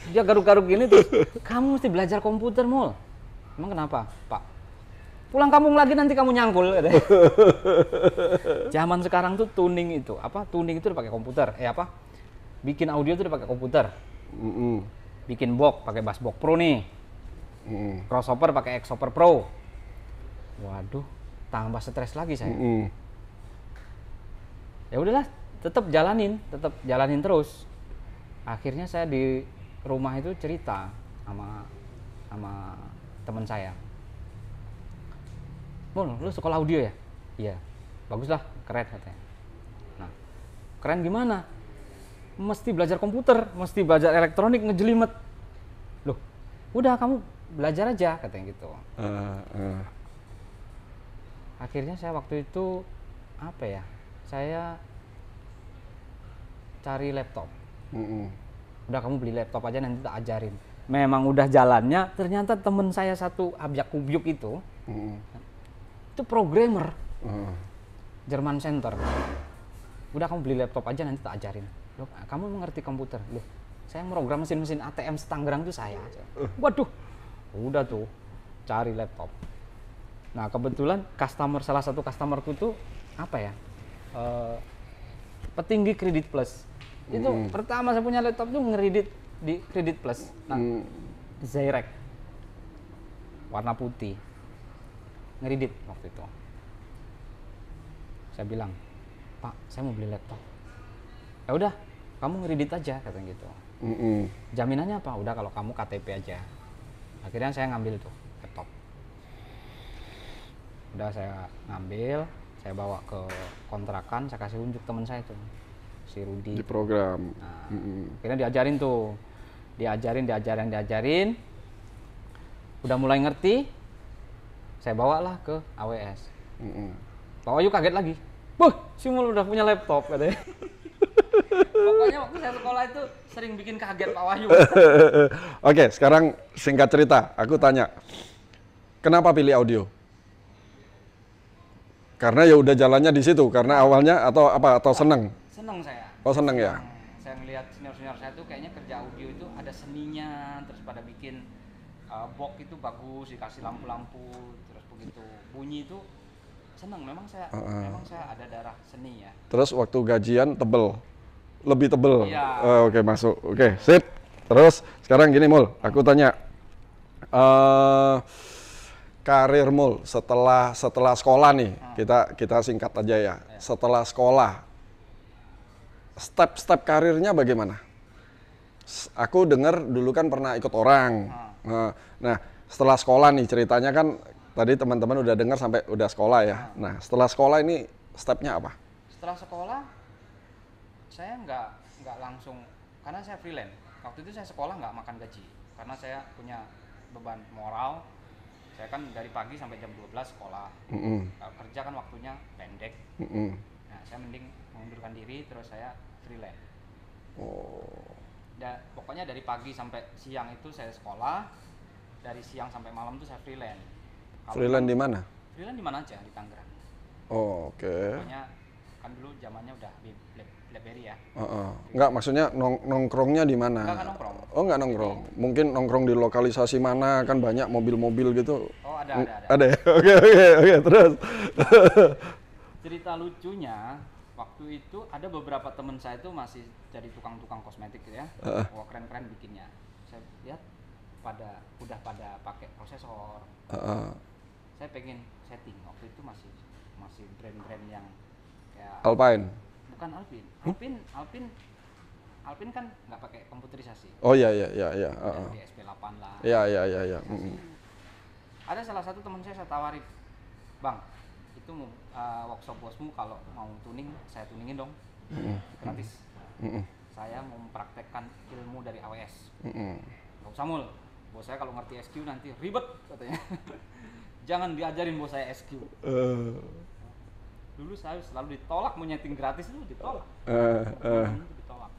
Speaker 2: dia garuk-garuk gini tuh, kamu mesti belajar komputer Mul. Emang kenapa, Pak? Pulang kampung lagi nanti kamu nyangkul, katanya. Zaman sekarang tuh tuning itu udah pakai komputer, bikin audio itu udah pakai komputer, bikin box pakai Bassbox Pro nih, crossover pakai Xhopper Pro. Waduh, tambah stres lagi saya. Ya udahlah, tetap jalanin terus. Akhirnya saya di rumah itu cerita sama teman saya. Mul, lu sekolah audio ya? Iya. Bagus lah, keren katanya. Nah, keren gimana? Mesti belajar komputer, mesti belajar elektronik, ngejelimet. Loh, udah kamu belajar aja katanya gitu. Akhirnya saya waktu itu saya cari laptop. Udah kamu beli laptop aja nanti tak ajarin. Memang udah jalannya, ternyata temen saya satu Abjak Kubyuk itu programmer, German Center. Udah kamu beli laptop aja nanti tak ajarin. Loh, kamu mengerti komputer? Loh, saya program mesin-mesin ATM Setanggerang itu saya. Waduh, udah tuh cari laptop. Nah kebetulan salah satu customerku tuh petinggi Kredit Plus. Itu pertama saya punya laptop tuh ngeredit di Kredit Plus. Nah, Zyrex warna putih. Ngeredit waktu itu. Saya bilang, Pak, saya mau beli laptop. Ya udah, kamu ngeredit aja katanya gitu. Jaminannya apa? Udah kalau kamu KTP aja. Akhirnya saya ngambil tuh laptop. Udah saya ngambil, saya bawa ke kontrakan, saya kasih unjuk teman saya tuh, si Rudi.
Speaker 1: Di program.
Speaker 2: Nah, akhirnya diajarin tuh, diajarin. Udah mulai ngerti. Saya bawalah ke AWS. Pak Wahyu kaget lagi. Wah, si Mul udah punya laptop katanya. Pokoknya waktu saya sekolah itu sering bikin kaget Pak Wahyu.
Speaker 1: Oke, sekarang singkat cerita, aku tanya, kenapa pilih audio? Karena ya udah jalannya di situ, karena awalnya atau seneng?
Speaker 2: Seneng saya.
Speaker 1: Oh seneng ya?
Speaker 2: Saya ngelihat senior-senior saya tuh kayaknya kerja audio itu ada seninya, terus pada bikin box itu bagus, dikasih lampu-lampu, terus begitu bunyi itu seneng. Memang saya ada darah seni ya.
Speaker 1: Terus waktu gajian lebih tebel.
Speaker 2: Iya.
Speaker 1: Oke, masuk. Oke, sip. Terus sekarang gini Mul, aku tanya, karir Mul setelah sekolah nih, kita singkat aja ya. Setelah sekolah, step karirnya bagaimana? Aku dengar dulu kan pernah ikut orang. Nah, setelah sekolah nih ceritanya kan tadi teman-teman udah dengar sampai udah sekolah ya. Nah, setelah sekolah ini stepnya apa?
Speaker 2: Setelah sekolah saya nggak langsung, karena saya freelance. Waktu itu saya sekolah nggak makan gaji karena saya punya beban moral. Saya kan dari pagi sampai jam 12 sekolah. Kerja kan waktunya pendek. Nah, saya mending mengundurkan diri terus saya freelance. Pokoknya dari pagi sampai siang itu saya sekolah, dari siang sampai malam itu saya freelance.
Speaker 1: Freelance di mana?
Speaker 2: Freelance di mana aja, di Tangerang.
Speaker 1: Oke.
Speaker 2: Pokoknya kan dulu zamannya udah BlackBerry ya.
Speaker 1: Enggak, maksudnya nongkrongnya di mana?
Speaker 2: Enggak nongkrong.
Speaker 1: Oh, enggak nongkrong. Mungkin nongkrong di lokalisasi mana, kan banyak mobil-mobil gitu.
Speaker 2: Oh, ada.
Speaker 1: Ada ya? Oke, terus.
Speaker 2: Cerita lucunya, waktu itu ada beberapa teman saya itu masih jadi tukang-tukang kosmetik ya. Wah, keren-keren bikinnya. Saya lihat udah pada pakai prosesor. Saya pengen setting. Waktu itu masih brand-brand yang kayak
Speaker 1: Alpine.
Speaker 2: Bukan Alpine. Alpine kan nggak pakai komputerisasi.
Speaker 1: Oh iya.
Speaker 2: Di SP8 lah.
Speaker 1: Iya.
Speaker 2: Ada salah satu teman saya tawarin, Bang, itu workshop bosmu kalau mau tuning, saya tuningin dong, gratis. Saya mau mempraktekkan ilmu dari AWS. Gak usah Mul, bos saya kalau ngerti SQ nanti ribet katanya. Jangan diajarin bos saya SQ. Dulu saya selalu ditolak, mau nyeting gratis itu ditolak. Ditolak.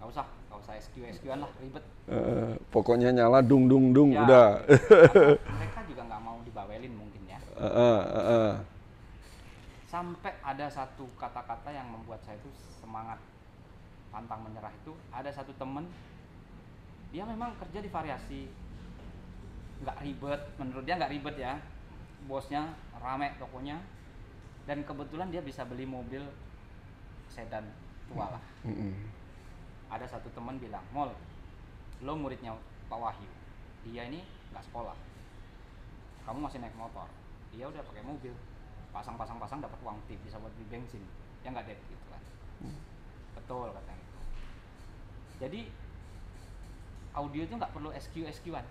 Speaker 2: Gak usah SQ-SQ-an lah, ribet.
Speaker 1: Pokoknya nyala dung dung dung
Speaker 2: Ya,
Speaker 1: udah.
Speaker 2: mereka juga nggak mau dibawelin mungkin ya. Sampai ada satu kata-kata yang membuat saya itu semangat pantang menyerah itu. Ada satu temen, dia memang kerja di variasi, nggak ribet, menurut dia nggak ribet ya, bosnya rame tokonya, dan kebetulan dia bisa beli mobil sedan tua lah. Ada satu teman bilang, Mol, lo muridnya Pak Wahyu, dia ini nggak sekolah, kamu masih naik motor, dia udah pakai mobil, pasang dapat uang tip, bisa buat beli bensin, ya nggak deh gitu kan. Betul katanya gitu. Jadi audio itu nggak perlu SQ-SQ-an.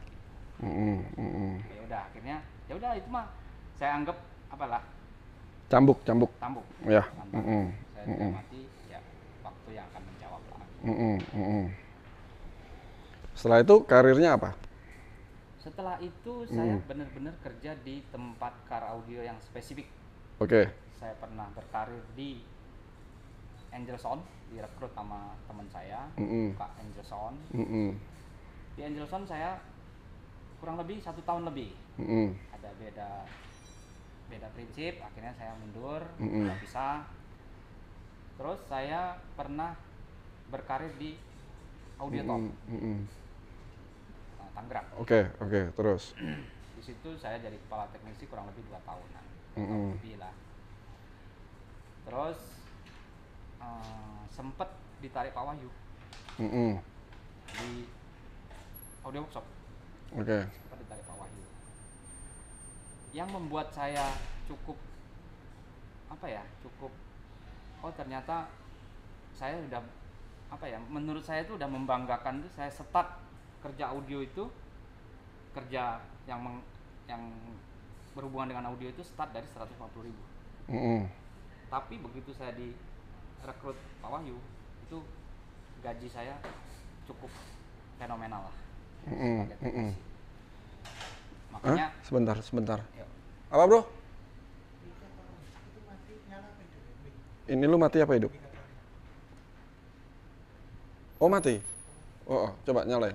Speaker 2: Ya udah, akhirnya ya udah itu mah saya anggap apalah
Speaker 1: Cambuk. Ya.
Speaker 2: Saya mati, ya waktu yang akan menjawab lah.
Speaker 1: Setelah itu karirnya apa?
Speaker 2: Setelah itu saya benar-benar kerja di tempat car audio yang spesifik.
Speaker 1: Oke.
Speaker 2: Saya pernah berkarir di Angel Sound, direkrut sama teman saya, Kak Angel Sound. Di Angel Sound saya kurang lebih 1 tahun lebih. Ada beda prinsip, akhirnya saya mundur, nggak bisa. Terus saya pernah berkarir di Audiotop, Tangerang.
Speaker 1: Oke, terus.
Speaker 2: Di situ saya jadi kepala teknisi kurang lebih 2 tahunan, lebih lah. Terus sempet ditarik Pak Wahyu di audio workshop. Sempet ditarik Pak Wahyu. Yang membuat saya cukup oh ternyata saya udah menurut saya itu udah membanggakan tuh, saya start kerja audio itu, kerja yang berhubungan dengan audio itu start dari 150.000. Tapi begitu saya direkrut Pak Wahyu, itu gaji saya cukup fenomenal lah. Makanya
Speaker 1: sebentar.
Speaker 2: Yuk.
Speaker 1: Apa, Bro? Ini lu mati apa hidup? Oh, mati. Oh, coba nyalain.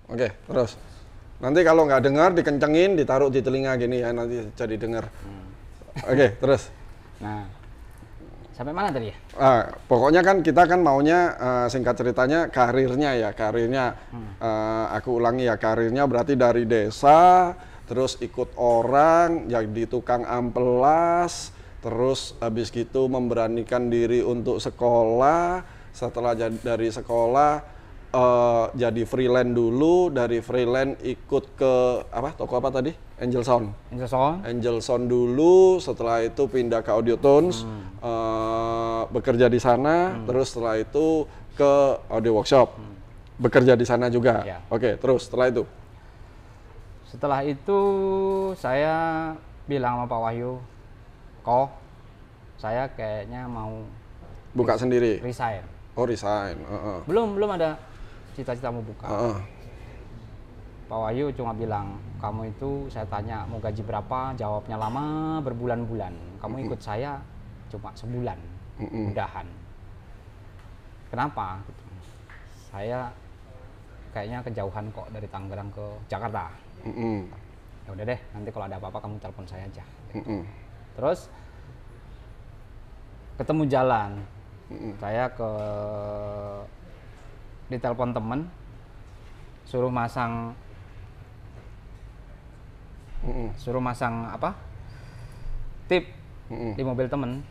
Speaker 1: Oke, terus. Nanti kalau nggak dengar dikencengin, ditaruh di telinga gini ya, nanti jadi dengar. Oke, terus.
Speaker 2: Nah, sampai mana tadi ya?
Speaker 1: Pokoknya kan kita kan maunya singkat ceritanya karirnya. Aku ulangi ya, karirnya berarti dari desa, terus ikut orang, jadi tukang amplas, terus habis gitu memberanikan diri untuk sekolah. Setelah dari sekolah jadi freelance dulu, dari freelance ikut ke toko apa tadi? Angel Sound dulu, setelah itu pindah ke Audiotones, bekerja di sana, terus setelah itu ke Audio Workshop, bekerja di sana juga. Ya. Oke, terus
Speaker 2: setelah itu saya bilang sama Pak Wahyu, saya kayaknya mau
Speaker 1: buka sendiri.
Speaker 2: Resign.
Speaker 1: Oh, resign.
Speaker 2: Belum ada cita-cita mau buka. Pak Wahyu cuma bilang, kamu itu saya tanya mau gaji berapa, jawabnya lama berbulan-bulan. Kamu ikut saya cuma sebulan, udahan. Kenapa? Saya kayaknya kejauhan kok dari Tangerang ke Jakarta. Ya udah deh, nanti kalau ada apa-apa kamu telepon saya aja. Terus ketemu jalan, saya ditelepon temen, suruh masang tip di mobil temen.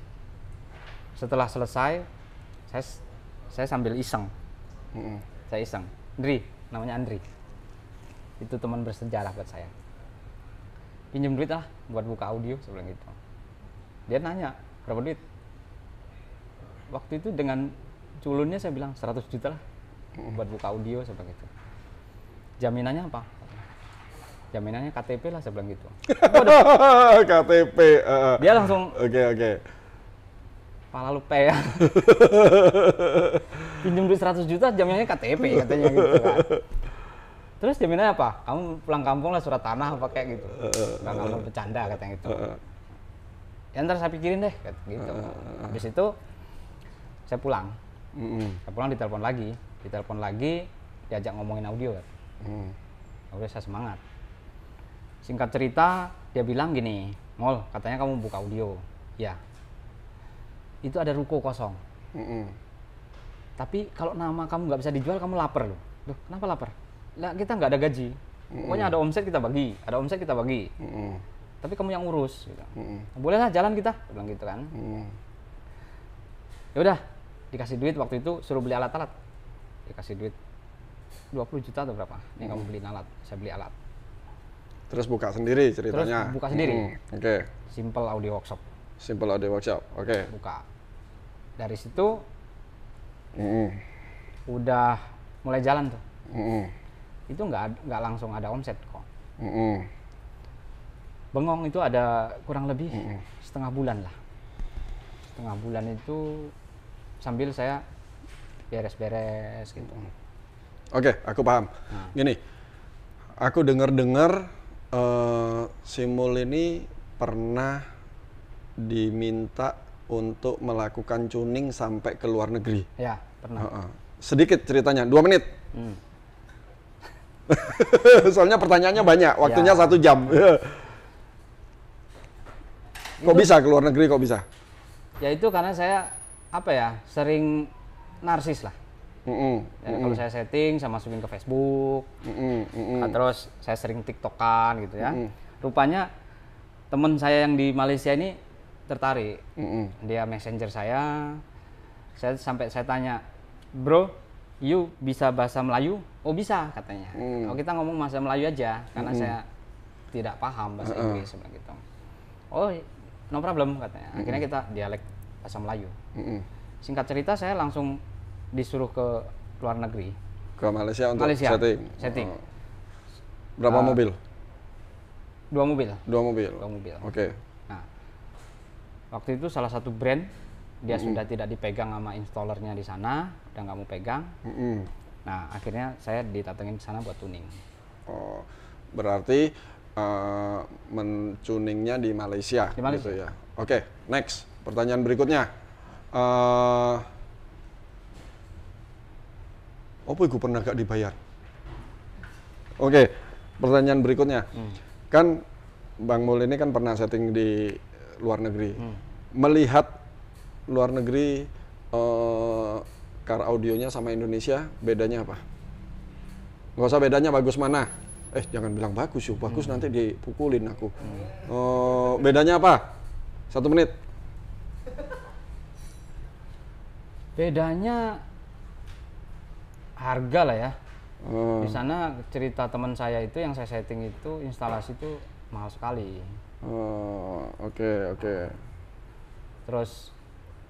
Speaker 2: Setelah selesai, saya sambil iseng, namanya Andri, itu teman bersejarah buat saya. Pinjam duit lah buat buka audio, saya bilang gitu. Dia nanya berapa duit. Waktu itu dengan culunnya saya bilang 100 juta lah buat buka audio, saya bilang gitu. Jaminannya apa? Jaminannya KTP lah, saya bilang gitu.
Speaker 1: KTP.
Speaker 2: Dia langsung
Speaker 1: Oke.
Speaker 2: Pala lu pe ya. Pinjam duit 100 juta, jaminannya KTP katanya gitu kan. Terus jaminannya apa? Kamu pulang kampung lah surat tanah apa kayak gitu. Pulang kampung bercanda katanya gitu. Ya ntar saya pikirin deh kata gitu. Habis itu saya pulang. Saya pulang ditelepon lagi, diajak ngomongin audio kan. Udah saya semangat. Singkat cerita dia bilang gini, Mol katanya kamu buka audio. Ya. Itu ada ruko kosong. Tapi kalau nama kamu nggak bisa dijual kamu lapar loh. Loh kenapa lapar? Lah kita nggak ada gaji. Pokoknya ada omset kita bagi, Tapi kamu yang urus. Gitu. Bolehlah jalan kita, dia bilang gitu kan. Ya udah, dikasih duit waktu itu suruh beli alat-alat. Dikasih duit 20 juta atau berapa? Nih kamu beliin alat, saya beli alat.
Speaker 1: Terus buka sendiri ceritanya.
Speaker 2: Terus buka sendiri.
Speaker 1: Oke.
Speaker 2: Simple audio workshop.
Speaker 1: Simple audio workshop. Oke.
Speaker 2: Buka. Dari situ udah mulai jalan tuh. Itu nggak langsung ada omset kok. Bengong itu ada kurang lebih setengah bulan lah. Setengah bulan itu sambil saya beres-beres gitu.
Speaker 1: Oke, aku paham. Gini, aku dengar-dengar si Mul ini pernah diminta untuk melakukan tuning sampai ke luar negeri.
Speaker 2: Ya, pernah.
Speaker 1: Sedikit ceritanya, 2 menit. Soalnya pertanyaannya banyak, waktunya 1 jam. Kok bisa ke luar negeri, kok bisa?
Speaker 2: Ya itu karena saya sering narsis lah. Kalau saya setting, saya masukin ke Facebook. Terus saya sering TikTokan gitu ya. Rupanya teman saya yang di Malaysia ini tertarik. Dia messenger saya sampai saya tanya, bro, you bisa bahasa Melayu? Oh bisa katanya. Oh kita ngomong bahasa Melayu aja karena saya tidak paham bahasa Inggris gitu. Oh no problem katanya. Akhirnya kita dialek bahasa Melayu. Singkat cerita saya langsung disuruh ke luar negeri.
Speaker 1: Ke Malaysia untuk setting. Berapa mobil?
Speaker 2: 2 mobil.
Speaker 1: 2 mobil. Oke.
Speaker 2: Nah, waktu itu salah satu brand dia sudah tidak dipegang sama installernya di sana, udah nggak mau pegang. Nah, akhirnya saya didatengin ke sana buat tuning.
Speaker 1: Oh, berarti mentuningnya di Malaysia.
Speaker 2: Di Malaysia.
Speaker 1: Gitu ya. Oke, next. Pertanyaan berikutnya. Apa itu pernah gak dibayar? Oke, pertanyaan berikutnya. Kan Bang Mul ini kan pernah setting di luar negeri. Melihat luar negeri car audionya sama Indonesia, bedanya apa? Nggak usah bedanya bagus mana. Jangan bilang bagus yuk, bagus nanti dipukulin aku. Bedanya apa? 1 menit.
Speaker 2: Bedanya harga lah ya. Di sana cerita teman saya itu yang saya setting itu instalasi itu mahal sekali.
Speaker 1: Oke.
Speaker 2: Terus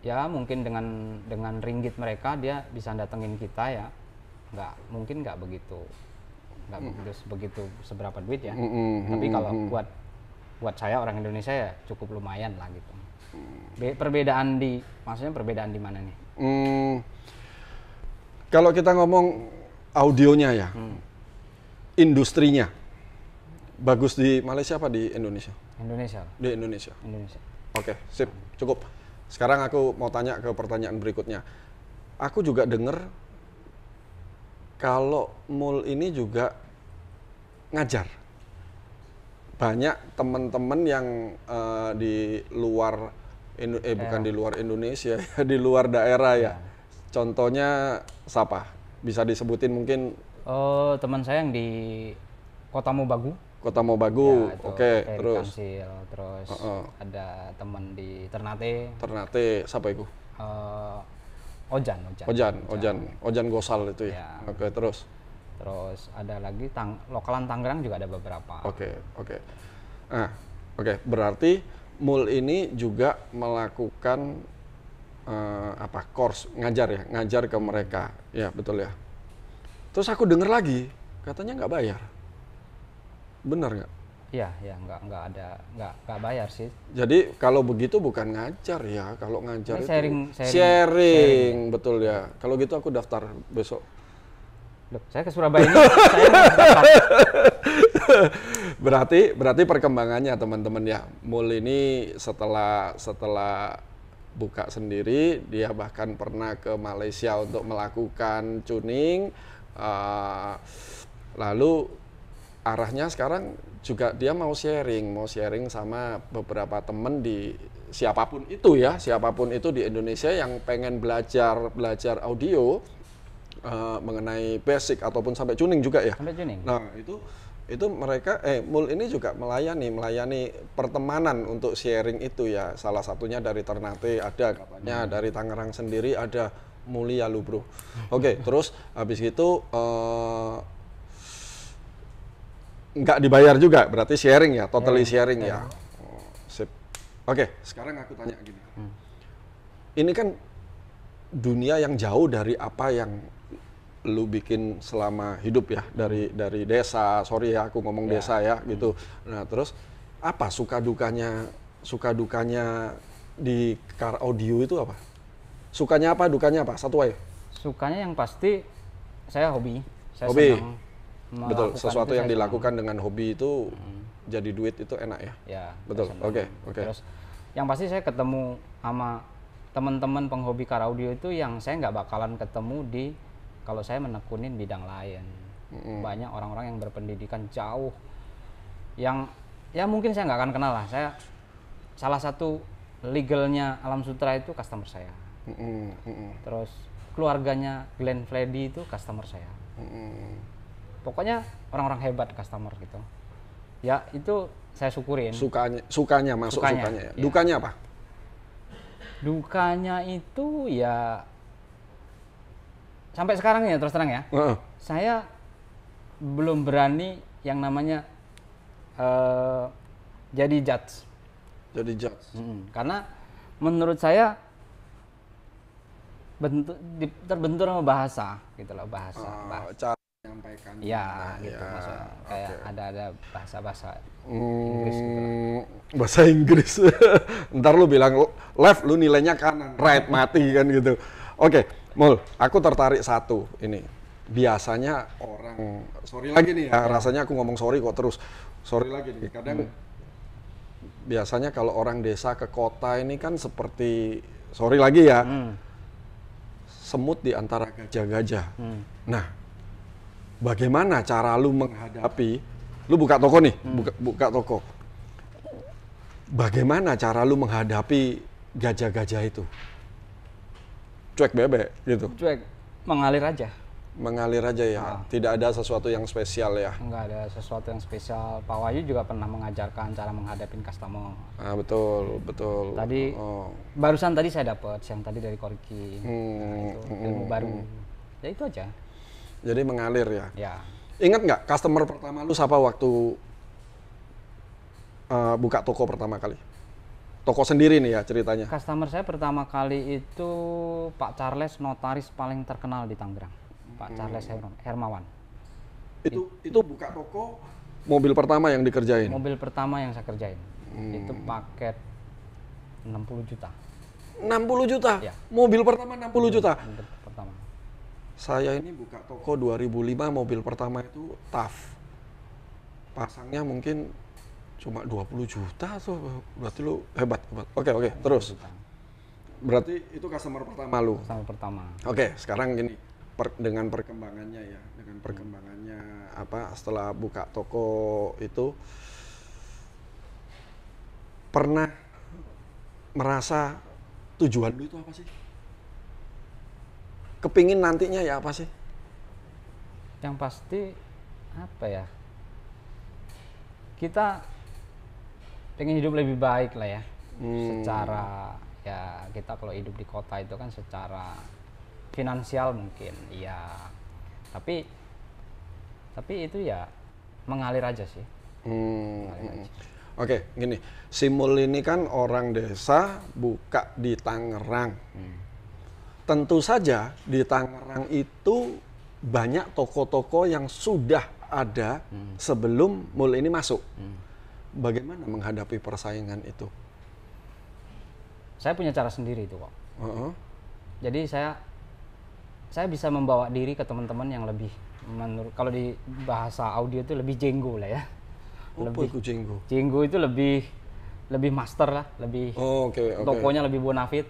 Speaker 2: ya mungkin dengan ringgit mereka dia bisa datengin kita ya. Mungkin nggak begitu seberapa duit ya. Tapi kalau buat saya orang Indonesia ya cukup lumayan lah gitu. Maksudnya perbedaan di mana nih?
Speaker 1: Kalau kita ngomong audionya ya, industrinya bagus di Malaysia apa di Indonesia?
Speaker 2: Indonesia.
Speaker 1: Di Indonesia.
Speaker 2: Indonesia.
Speaker 1: Oke, sip, cukup. Sekarang aku mau tanya ke pertanyaan berikutnya. Aku juga dengar kalau Mul ini juga ngajar. Banyak teman-teman yang di luar bukan di luar Indonesia, di luar daerah ya. Contohnya siapa? Bisa disebutin mungkin?
Speaker 2: Teman saya yang di Kota Mobagu.
Speaker 1: Kota Mobagu,
Speaker 2: ya,
Speaker 1: oke. Terus?
Speaker 2: Kansil, terus ada teman di Ternate.
Speaker 1: Ternate, siapa itu? Ojan Gosal itu ya. Oke, terus?
Speaker 2: Terus ada lagi lokalan Tangerang juga ada beberapa.
Speaker 1: Oke. Nah, berarti Mul ini juga melakukan course ngajar ke mereka, ya betul ya. Terus aku dengar lagi katanya nggak bayar, benar nggak?
Speaker 2: Iya, nggak bayar sih.
Speaker 1: Jadi kalau begitu bukan ngajar ya, kalau ngajar itu
Speaker 2: sharing,
Speaker 1: betul ya. Kalau gitu aku daftar besok.
Speaker 2: Loh, saya ke Surabaya ini, saya mau dapat.
Speaker 1: Berarti perkembangannya teman-teman ya, Mul ini setelah buka sendiri, dia bahkan pernah ke Malaysia untuk melakukan tuning, lalu arahnya sekarang juga dia mau sharing sama beberapa teman di siapapun itu di Indonesia yang pengen belajar audio, mengenai basic ataupun sampai tuning juga ya.
Speaker 2: Sampai tuning.
Speaker 1: Nah, itu mereka Mul ini juga melayani pertemanan untuk sharing itu ya. Salah satunya dari Ternate ada katanya, dari Tangerang sendiri ada Mulia lu bro. Oke, terus habis itu nggak dibayar juga, berarti sharing ya, totally sharing ya. Oh, sip. Oke, sekarang aku tanya gini. Ini kan dunia yang jauh dari apa yang lu bikin selama hidup ya, dari desa. Sorry ya aku ngomong desa ya gitu. Nah, terus apa suka dukanya di Car Audio itu apa? Sukanya apa, dukanya apa? Satu aja.
Speaker 2: Sukanya yang pasti saya hobi. Saya
Speaker 1: Hobi.
Speaker 2: senang
Speaker 1: Betul,
Speaker 2: melakukan
Speaker 1: sesuatu
Speaker 2: itu,
Speaker 1: yang
Speaker 2: saya
Speaker 1: dilakukan dengan hobi itu jadi duit itu enak ya.
Speaker 2: Ya,
Speaker 1: Betul.
Speaker 2: saya senang.
Speaker 1: Oke.
Speaker 2: Terus yang pasti saya ketemu sama teman-teman penghobi Car Audio itu yang saya nggak bakalan ketemu kalau saya menekunin bidang lain. Banyak orang-orang yang berpendidikan jauh, yang ya mungkin saya nggak akan kenal lah. Saya salah satu legalnya Alam Sutra itu customer saya. Terus keluarganya Glenn Freddy itu customer saya. Pokoknya orang-orang hebat customer gitu. Ya itu saya syukurin.
Speaker 1: Sukanya ya.
Speaker 2: Ya.
Speaker 1: Dukanya apa?
Speaker 2: Dukanya itu ya sampai sekarang ya terus terang ya. Saya belum berani yang namanya jadi judge.
Speaker 1: Jadi judge.
Speaker 2: Karena menurut saya terbentur sama bahasa gitu loh, bahasa.
Speaker 1: Cara menyampaikan.
Speaker 2: Ya, gitu maksudnya. Kayak ada bahasa
Speaker 1: Inggris
Speaker 2: gitu loh.
Speaker 1: Bahasa Inggris. Ntar lu bilang left, lu nilainya kanan, right mati kan gitu. Oke, Mul, aku tertarik satu ini. Biasanya orang, sorry lagi nih ya, rasanya aku ngomong sorry kok terus. Sorry lagi nih, kadang biasanya kalau orang desa ke kota ini kan seperti, sorry lagi ya, semut di antara gajah-gajah. Nah, bagaimana cara lu menghadapi, lu buka toko nih, buka toko. Bagaimana cara lu menghadapi gajah-gajah itu? Cuek bebek gitu.
Speaker 2: Cuek, mengalir aja.
Speaker 1: Mengalir aja ya. Tidak ada sesuatu yang spesial ya.
Speaker 2: Enggak ada sesuatu yang spesial. Pak Wahyu juga pernah mengajarkan cara menghadapi customer.
Speaker 1: Betul.
Speaker 2: Tadi barusan tadi saya dapat yang tadi dari Korki. Itu ilmu baru. Ya itu aja.
Speaker 1: Jadi mengalir ya.
Speaker 2: Ya.
Speaker 1: Ingat nggak customer pertama lu siapa waktu buka toko pertama kali? Toko sendiri nih ya ceritanya.
Speaker 2: Customer saya pertama kali itu Pak Charles, notaris paling terkenal di Tangerang. Pak Charles Hermawan.
Speaker 1: Itu buka toko mobil pertama yang dikerjain?
Speaker 2: Mobil pertama yang saya kerjain. Itu paket 60 juta.
Speaker 1: 60 juta?
Speaker 2: Ya.
Speaker 1: Mobil pertama 60 juta?
Speaker 2: Mobil pertama.
Speaker 1: Saya ini buka toko 2005, mobil pertama itu TAF. Pasangnya mungkin cuma 20 juta tuh, berarti lu hebat. Oke, terus. Berarti itu customer pertama lu?
Speaker 2: Customer pertama.
Speaker 1: Oke, sekarang gini, dengan perkembangannya ya, setelah buka toko itu, pernah merasa tujuan lu itu apa sih? Kepingin nantinya ya apa sih?
Speaker 2: Yang pasti apa ya? Kita pengen hidup lebih baik lah ya. Secara ya kita kalau hidup di kota itu kan secara finansial mungkin iya. Tapi itu ya mengalir aja sih.
Speaker 1: Oke, gini. Si Mul ini kan orang desa, buka di Tangerang. Tentu saja di Tangerang itu banyak toko-toko yang sudah ada sebelum Mul ini masuk. Bagaimana menghadapi persaingan itu?
Speaker 2: Saya punya cara sendiri itu kok. Jadi saya bisa membawa diri ke teman-teman yang lebih kalau di bahasa audio itu lebih jenggo lah ya.
Speaker 1: Apa itu jenggo?
Speaker 2: Jenggo itu lebih master lah, lebih tokonya lebih bonafit.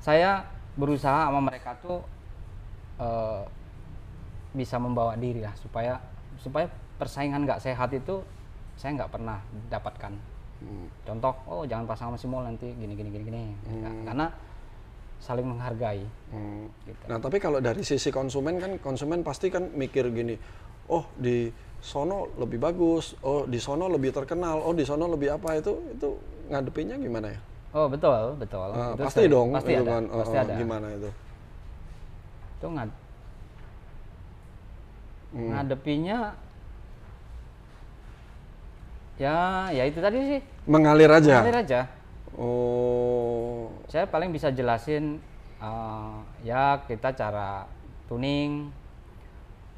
Speaker 2: Saya berusaha sama mereka tuh bisa membawa diri lah supaya persaingan nggak sehat itu saya nggak pernah dapatkan. Contoh, jangan pasang sama si Mul nanti gini. Karena saling menghargai. Gitu.
Speaker 1: Nah, tapi kalau dari sisi konsumen kan, konsumen pasti kan mikir gini, oh di sono lebih bagus, oh di sono lebih terkenal, oh di sono lebih apa, itu ngadepinnya gimana ya?
Speaker 2: Oh betul. Itu
Speaker 1: pasti dong,
Speaker 2: pasti
Speaker 1: itu
Speaker 2: ada,
Speaker 1: kan.
Speaker 2: pasti ada.
Speaker 1: Gimana itu?
Speaker 2: Itu ngadepinnya ya itu tadi sih.
Speaker 1: Mengalir aja. Oh.
Speaker 2: Saya paling bisa jelasin ya kita cara tuning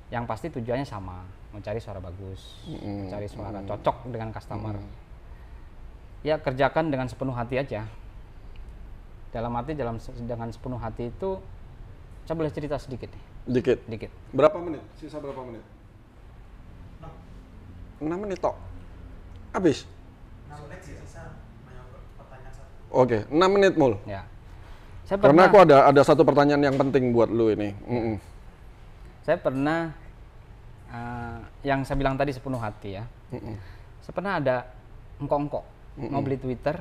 Speaker 2: yang pasti tujuannya sama, mencari suara bagus, mencari suara cocok dengan customer. Ya kerjakan dengan sepenuh hati aja. Dalam arti dengan sepenuh hati itu saya boleh cerita sedikit nih. Dikit.
Speaker 1: Berapa menit? Sisa berapa menit? 6 menit tok. Habis.
Speaker 3: 6 menit sisa pertanyaan satu.
Speaker 1: Oke, 6 menit Mul.
Speaker 2: Ya.
Speaker 1: Karena aku ada satu pertanyaan yang penting buat lu ini.
Speaker 2: Saya pernah yang saya bilang tadi sepenuh hati ya. Saya pernah ada engkok mau beli Twitter.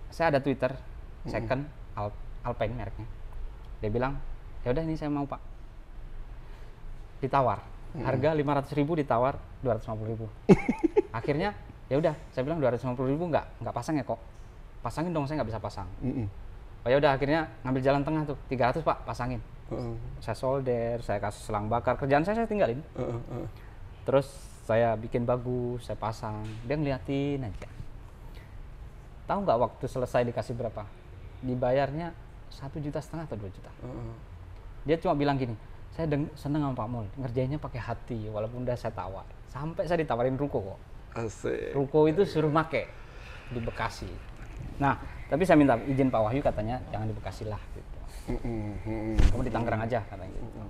Speaker 2: Saya ada Twitter second Alpine mereknya. Dia bilang, "Ya udah ini saya mau, Pak." Ditawar. Harga 500.000 ditawar 250.000. Akhirnya ya udah, saya bilang 250.000 nggak pasang ya kok. Pasangin dong, saya nggak bisa pasang. Oh ya udah, akhirnya ngambil jalan tengah tuh, 300 Pak, pasangin. Saya solder, saya kasih selang bakar, kerjaan saya tinggalin. Terus saya bikin bagus, saya pasang, dia ngeliatin aja. Tahu nggak waktu selesai dikasih berapa? Dibayarnya 1,5 juta atau 2 juta. Dia cuma bilang gini, saya seneng sama Pak Mul, ngerjainnya pakai hati, walaupun udah saya tawar. Sampai saya ditawarin ruko kok.
Speaker 1: Asik.
Speaker 2: Ruko itu suruh make di Bekasi. Nah, tapi saya minta izin Pak Wahyu, katanya jangan di Bekasi lah gitu. Kamu di Tangerang aja katanya gitu.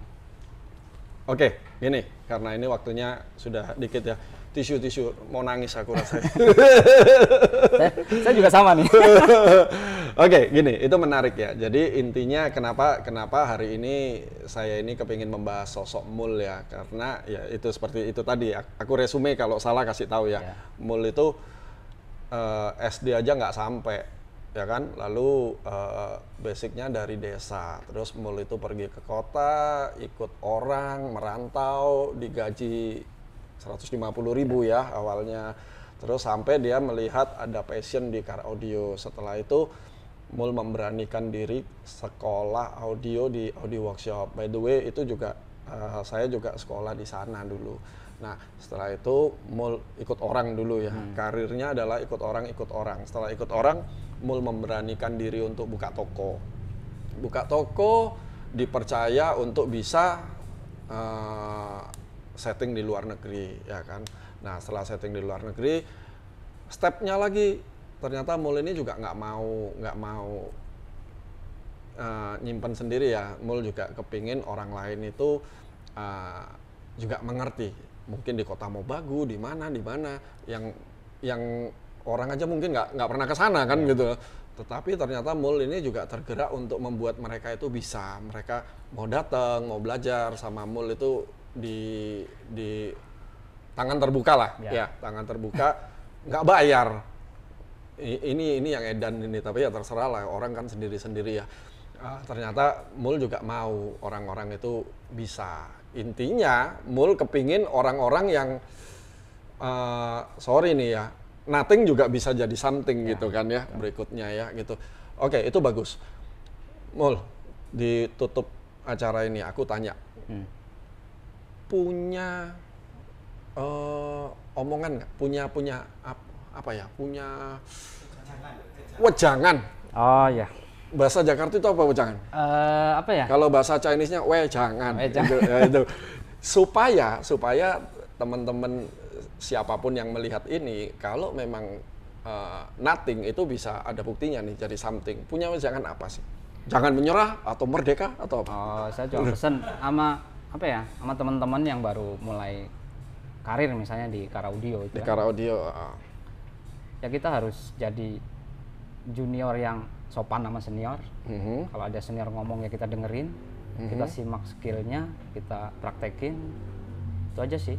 Speaker 1: Oke, gini, karena ini waktunya sudah dikit ya. Tisu, mau nangis aku rasanya.
Speaker 2: saya juga sama nih.
Speaker 1: Oke, gini, itu menarik ya. Jadi intinya kenapa hari ini saya ini kepingin membahas sosok Mul ya, karena ya itu seperti itu tadi. Aku resume, kalau salah kasih tahu ya. Mul itu SD aja nggak sampai, ya kan. Lalu basicnya dari desa. Terus Mul itu pergi ke kota, ikut orang, merantau, digaji 150.000 ya awalnya. Terus sampai dia melihat ada passion di car audio. Setelah itu Mul memberanikan diri sekolah audio di Audio Workshop. By the way, itu juga saya juga sekolah di sana dulu. Nah, setelah itu Mul ikut orang dulu ya. Karirnya adalah ikut orang. Setelah ikut orang, Mul memberanikan diri untuk buka toko. Buka toko, dipercaya untuk bisa setting di luar negeri, ya kan. Nah, setelah setting di luar negeri, stepnya lagi ternyata Mul ini juga nggak mau nyimpen sendiri ya. Mul juga kepingin orang lain itu juga mengerti. Mungkin di Kota Mobagu, di mana yang orang aja mungkin nggak pernah ke sana kan gitu. Tetapi ternyata Mul ini juga tergerak untuk membuat mereka itu bisa. Mereka mau datang, mau belajar sama Mul itu di tangan terbuka lah, ya tangan terbuka, nggak bayar. Ini yang edan ini, tapi ya terserah lah, orang kan sendiri-sendiri ya. Ternyata Mul juga mau orang-orang itu bisa. Intinya Mul kepingin orang-orang yang sorry nih ya, nothing juga bisa jadi something gitu kan ya, berikutnya ya gitu. Oke, itu bagus. Mul, ditutup acara ini aku tanya. Punya omongan nggak? Punya apa ya? Punya wejangan.
Speaker 2: Oh ya.
Speaker 1: Bahasa Jakarta itu apa wejangan?
Speaker 2: Apa ya?
Speaker 1: Kalau bahasa Chinese-nya wejangan. Itu. Supaya teman-teman siapapun yang melihat ini, kalau memang nothing itu bisa ada buktinya nih jadi something. Punya wejangan apa sih? Jangan menyerah atau merdeka atau apa?
Speaker 2: Oh, saya cuma pesen sama apa ya, sama teman-teman yang baru mulai karir misalnya di Kara Audio itu
Speaker 1: Di
Speaker 2: kan.
Speaker 1: Kara Audio.
Speaker 2: Ya kita harus jadi junior yang sopan sama senior. Kalau ada senior ngomong ya kita dengerin, kita simak skillnya, kita praktekin, itu aja sih.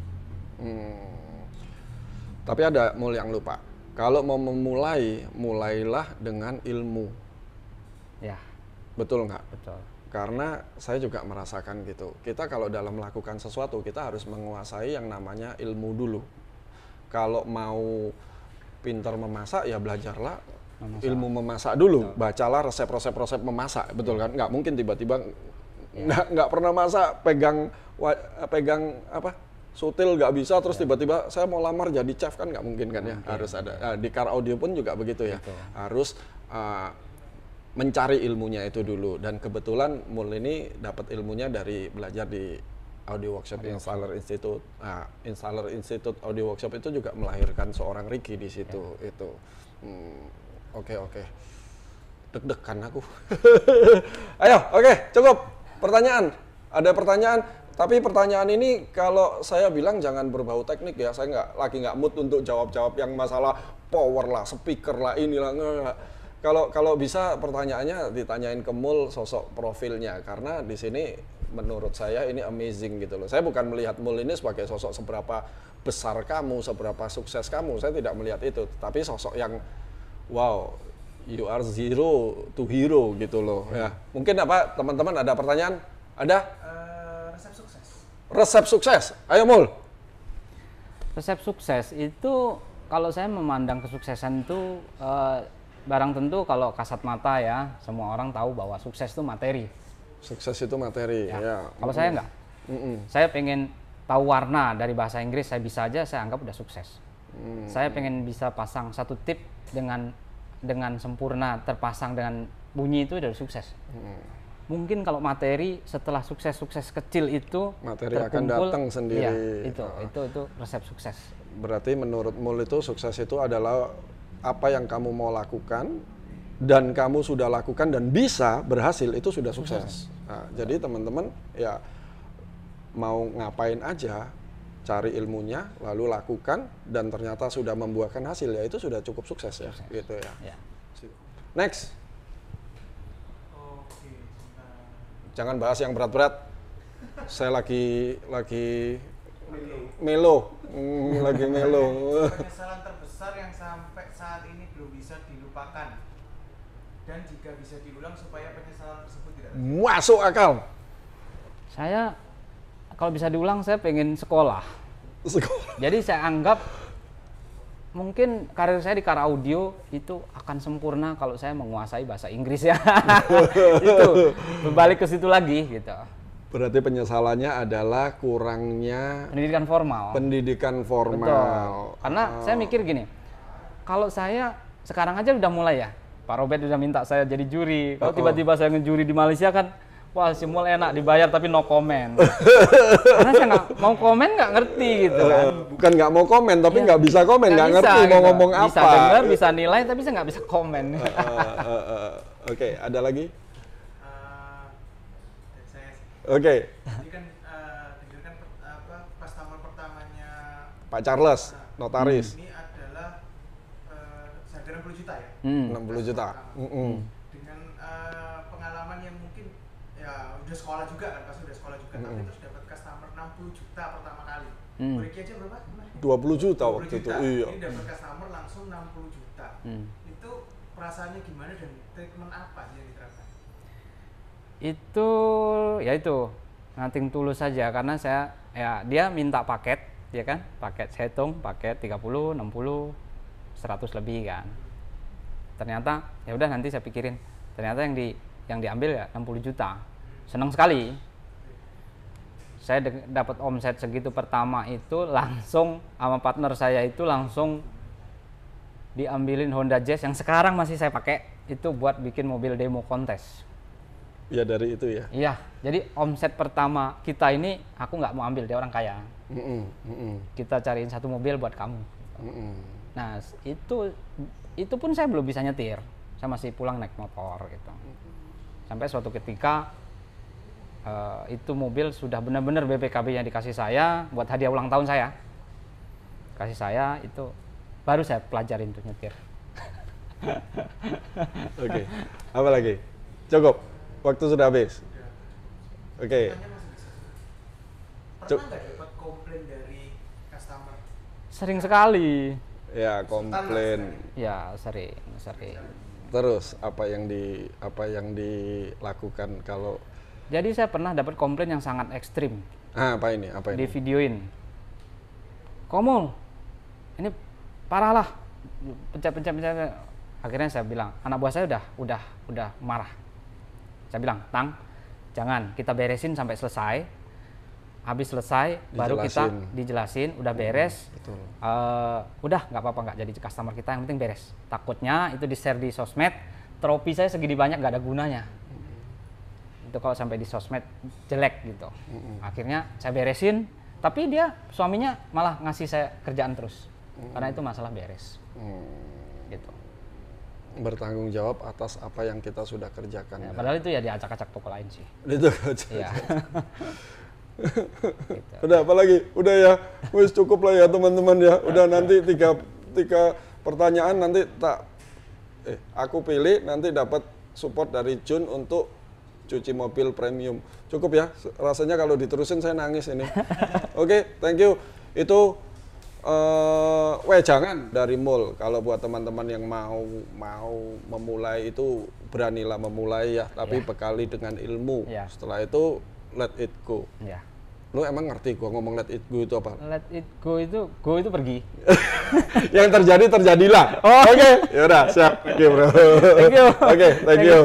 Speaker 1: Tapi ada Mul yang lupa. Kalau mau memulai, mulailah dengan ilmu.
Speaker 2: Ya,
Speaker 1: Betul nggak?
Speaker 2: betul.
Speaker 1: Karena saya juga merasakan gitu. Kita kalau dalam melakukan sesuatu, kita harus menguasai yang namanya ilmu dulu. Kalau mau pintar memasak, ya belajarlah ilmu memasak dulu. Bacalah resep-resep memasak, betul kan? Nggak mungkin tiba-tiba nggak pernah masak, pegang apa? Sutil nggak bisa, terus tiba-tiba saya mau lamar jadi chef, kan nggak mungkin kan ya. Harus ada. Nah, di Kara Audio pun juga begitu ya.
Speaker 2: Betul.
Speaker 1: Harus mencari ilmunya itu dulu, dan kebetulan Mul ini dapat ilmunya dari belajar di Audio Workshop Installer Institute. Nah, Installer Institute Audio Workshop itu juga melahirkan seorang Ricky di situ. Itu oke. Deg-degan aku. Ayo, oke, cukup. Pertanyaan. Ada pertanyaan, tapi pertanyaan ini kalau saya bilang jangan berbau teknik ya. Saya nggak mood untuk jawab-jawab yang masalah power lah, speaker lah, inilah nggak. Kalau bisa pertanyaannya ditanyain ke Mul sosok profilnya, karena di sini menurut saya ini amazing gitu loh. Saya bukan melihat Mul ini sebagai sosok seberapa besar kamu, seberapa sukses kamu. Saya tidak melihat itu, tapi sosok yang wow, you are zero to hero gitu loh. Ya, mungkin apa teman-teman ada pertanyaan? Ada?
Speaker 3: Resep sukses.
Speaker 1: Resep sukses. Ayo Mul.
Speaker 2: Resep sukses itu, kalau saya memandang kesuksesan itu barang tentu kalau kasat mata ya, semua orang tahu bahwa sukses itu materi.
Speaker 1: Sukses itu materi. Ya.
Speaker 2: Kalau saya enggak. Saya pengen tahu warna dari bahasa Inggris, saya bisa aja, saya anggap udah sukses. Saya pengen bisa pasang satu tip dengan sempurna, terpasang dengan bunyi, itu udah sukses. Mungkin kalau materi setelah sukses kecil itu
Speaker 1: Materi akan
Speaker 2: terkumpul,
Speaker 1: datang sendiri.
Speaker 2: Iya, itu resep sukses.
Speaker 1: Berarti menurut Mul itu sukses itu adalah apa yang kamu mau lakukan dan kamu sudah lakukan dan bisa berhasil, itu sudah sukses. Nah, jadi teman-teman ya mau ngapain aja, cari ilmunya lalu lakukan dan ternyata sudah membuahkan hasil, ya itu sudah cukup sukses ya, gitu ya.
Speaker 2: Ya.
Speaker 1: Next.
Speaker 3: Oke, sebentar.
Speaker 1: Jangan bahas yang berat-berat. Saya lagi melo. Lagi melo.
Speaker 3: Penyesalan terbesar yang sampai saat ini belum bisa dilupakan, dan jika bisa diulang supaya penyesalan tersebut tidak terjadi.
Speaker 1: Masuk akal.
Speaker 2: Saya kalau bisa diulang, saya pengen sekolah. Jadi saya anggap mungkin karir saya di Kara Audio itu akan sempurna kalau saya menguasai bahasa Inggris ya. Itu berbalik ke situ lagi gitu.
Speaker 1: Berarti penyesalannya adalah kurangnya
Speaker 2: Pendidikan formal.
Speaker 1: pendidikan
Speaker 2: Betul.
Speaker 1: formal.
Speaker 2: Karena saya mikir gini, kalau saya sekarang aja udah mulai ya, Pak Robert udah minta saya jadi juri. Kalau tiba-tiba saya ngejuri di Malaysia kan, wah si Mul enak dibayar tapi no comment. Karena saya nggak mau komen, nggak ngerti gitu kan.
Speaker 1: Bukan nggak mau komen, tapi nggak bisa komen, nggak
Speaker 2: bisa,
Speaker 1: ngerti mau
Speaker 2: gitu.
Speaker 1: ngomong apa.
Speaker 2: Bisa dengar, bisa nilai, tapi saya nggak bisa komen.
Speaker 1: Oke, ada lagi?
Speaker 3: Dari saya sih.
Speaker 1: Oke,
Speaker 3: Jadi kan dengarkan customer pertamanya
Speaker 1: Pak Charles, notaris,
Speaker 3: ini adalah seharga 60 juta ya.
Speaker 1: 60 juta.
Speaker 3: Dengan pengalaman yang mungkin ya udah sekolah juga kan, pasti udah sekolah juga, tapi terus dapat customer 60 juta pertama kali. Ricky aja berapa?
Speaker 1: 20 juta
Speaker 3: 20
Speaker 1: waktu itu.
Speaker 3: juta.
Speaker 1: Iya.
Speaker 3: Ini dapat customer langsung 60 juta. Itu perasaannya gimana dan treatment apa sih yang diterapkan?
Speaker 2: Itu ya itu nothing tulus saja, karena saya ya dia minta paket ya kan, paket saya hitung paket 30, 60, 100 lebih kan. Ternyata ya udah nanti saya pikirin. Ternyata yang diambil ya 60 juta. Senang sekali. Saya dapat omset segitu pertama itu langsung sama partner saya itu langsung diambilin Honda Jazz yang sekarang masih saya pakai itu buat bikin mobil demo kontes.
Speaker 1: Ya dari itu ya.
Speaker 2: Iya, jadi omset pertama kita ini aku nggak mau ambil, dia orang kaya. Kita cariin satu mobil buat kamu. Nah itu pun saya belum bisa nyetir, saya masih pulang naik motor gitu. Sampai suatu ketika itu mobil sudah benar-benar BPKB-nya dikasih saya buat hadiah ulang tahun saya. Kasih saya itu baru saya pelajarin untuk nyetir.
Speaker 1: Oke. Apa lagi? Cukup. Waktu sudah habis. Oke.
Speaker 3: Pernah nggak dapat komplain dari customer?
Speaker 2: Sering sekali.
Speaker 1: Ya, komplain.
Speaker 2: Ya, sering.
Speaker 1: Terus apa yang dilakukan kalau
Speaker 2: Jadi saya pernah dapat komplain yang sangat ekstrim.
Speaker 1: apa ini?
Speaker 2: Di videoin. Komul, ini parah lah. Pencet. Akhirnya saya bilang, anak buah saya udah marah. Saya bilang, Tang, jangan, kita beresin sampai selesai. Habis selesai, baru kita dijelasin, udah beres.
Speaker 1: Betul.
Speaker 2: Udah, nggak apa-apa, nggak jadi customer kita, yang penting beres. Takutnya itu di-share di sosmed, trofi saya segini banyak nggak ada gunanya. Itu kalau sampai di sosmed jelek gitu. Akhirnya saya beresin, tapi suaminya malah ngasih saya kerjaan terus. Karena itu masalah beres. Gitu.
Speaker 1: Bertanggung jawab atas apa yang kita sudah kerjakan.
Speaker 2: Ya, padahal itu ya diacak-acak toko lain sih.
Speaker 1: Itu
Speaker 2: Iya.
Speaker 1: gitu. Udah apa lagi? Udah ya. Wis cukup lah ya teman-teman ya. Udah nanti tiga pertanyaan nanti aku pilih nanti dapat support dari Jun untuk cuci mobil premium. Cukup ya. Rasanya kalau diterusin saya nangis ini. Oke, thank you. Itu wejangan dari mall. Kalau buat teman-teman yang mau memulai itu beranilah memulai ya, tapi bekali dengan ilmu. Setelah itu let it go. Lu emang ngerti gua ngomong let it go itu apa?
Speaker 2: Let it go itu pergi.
Speaker 1: Yang terjadilah. Oke, yaudah siap. Thank you bro.
Speaker 2: Thank you.
Speaker 1: Oke, thank you.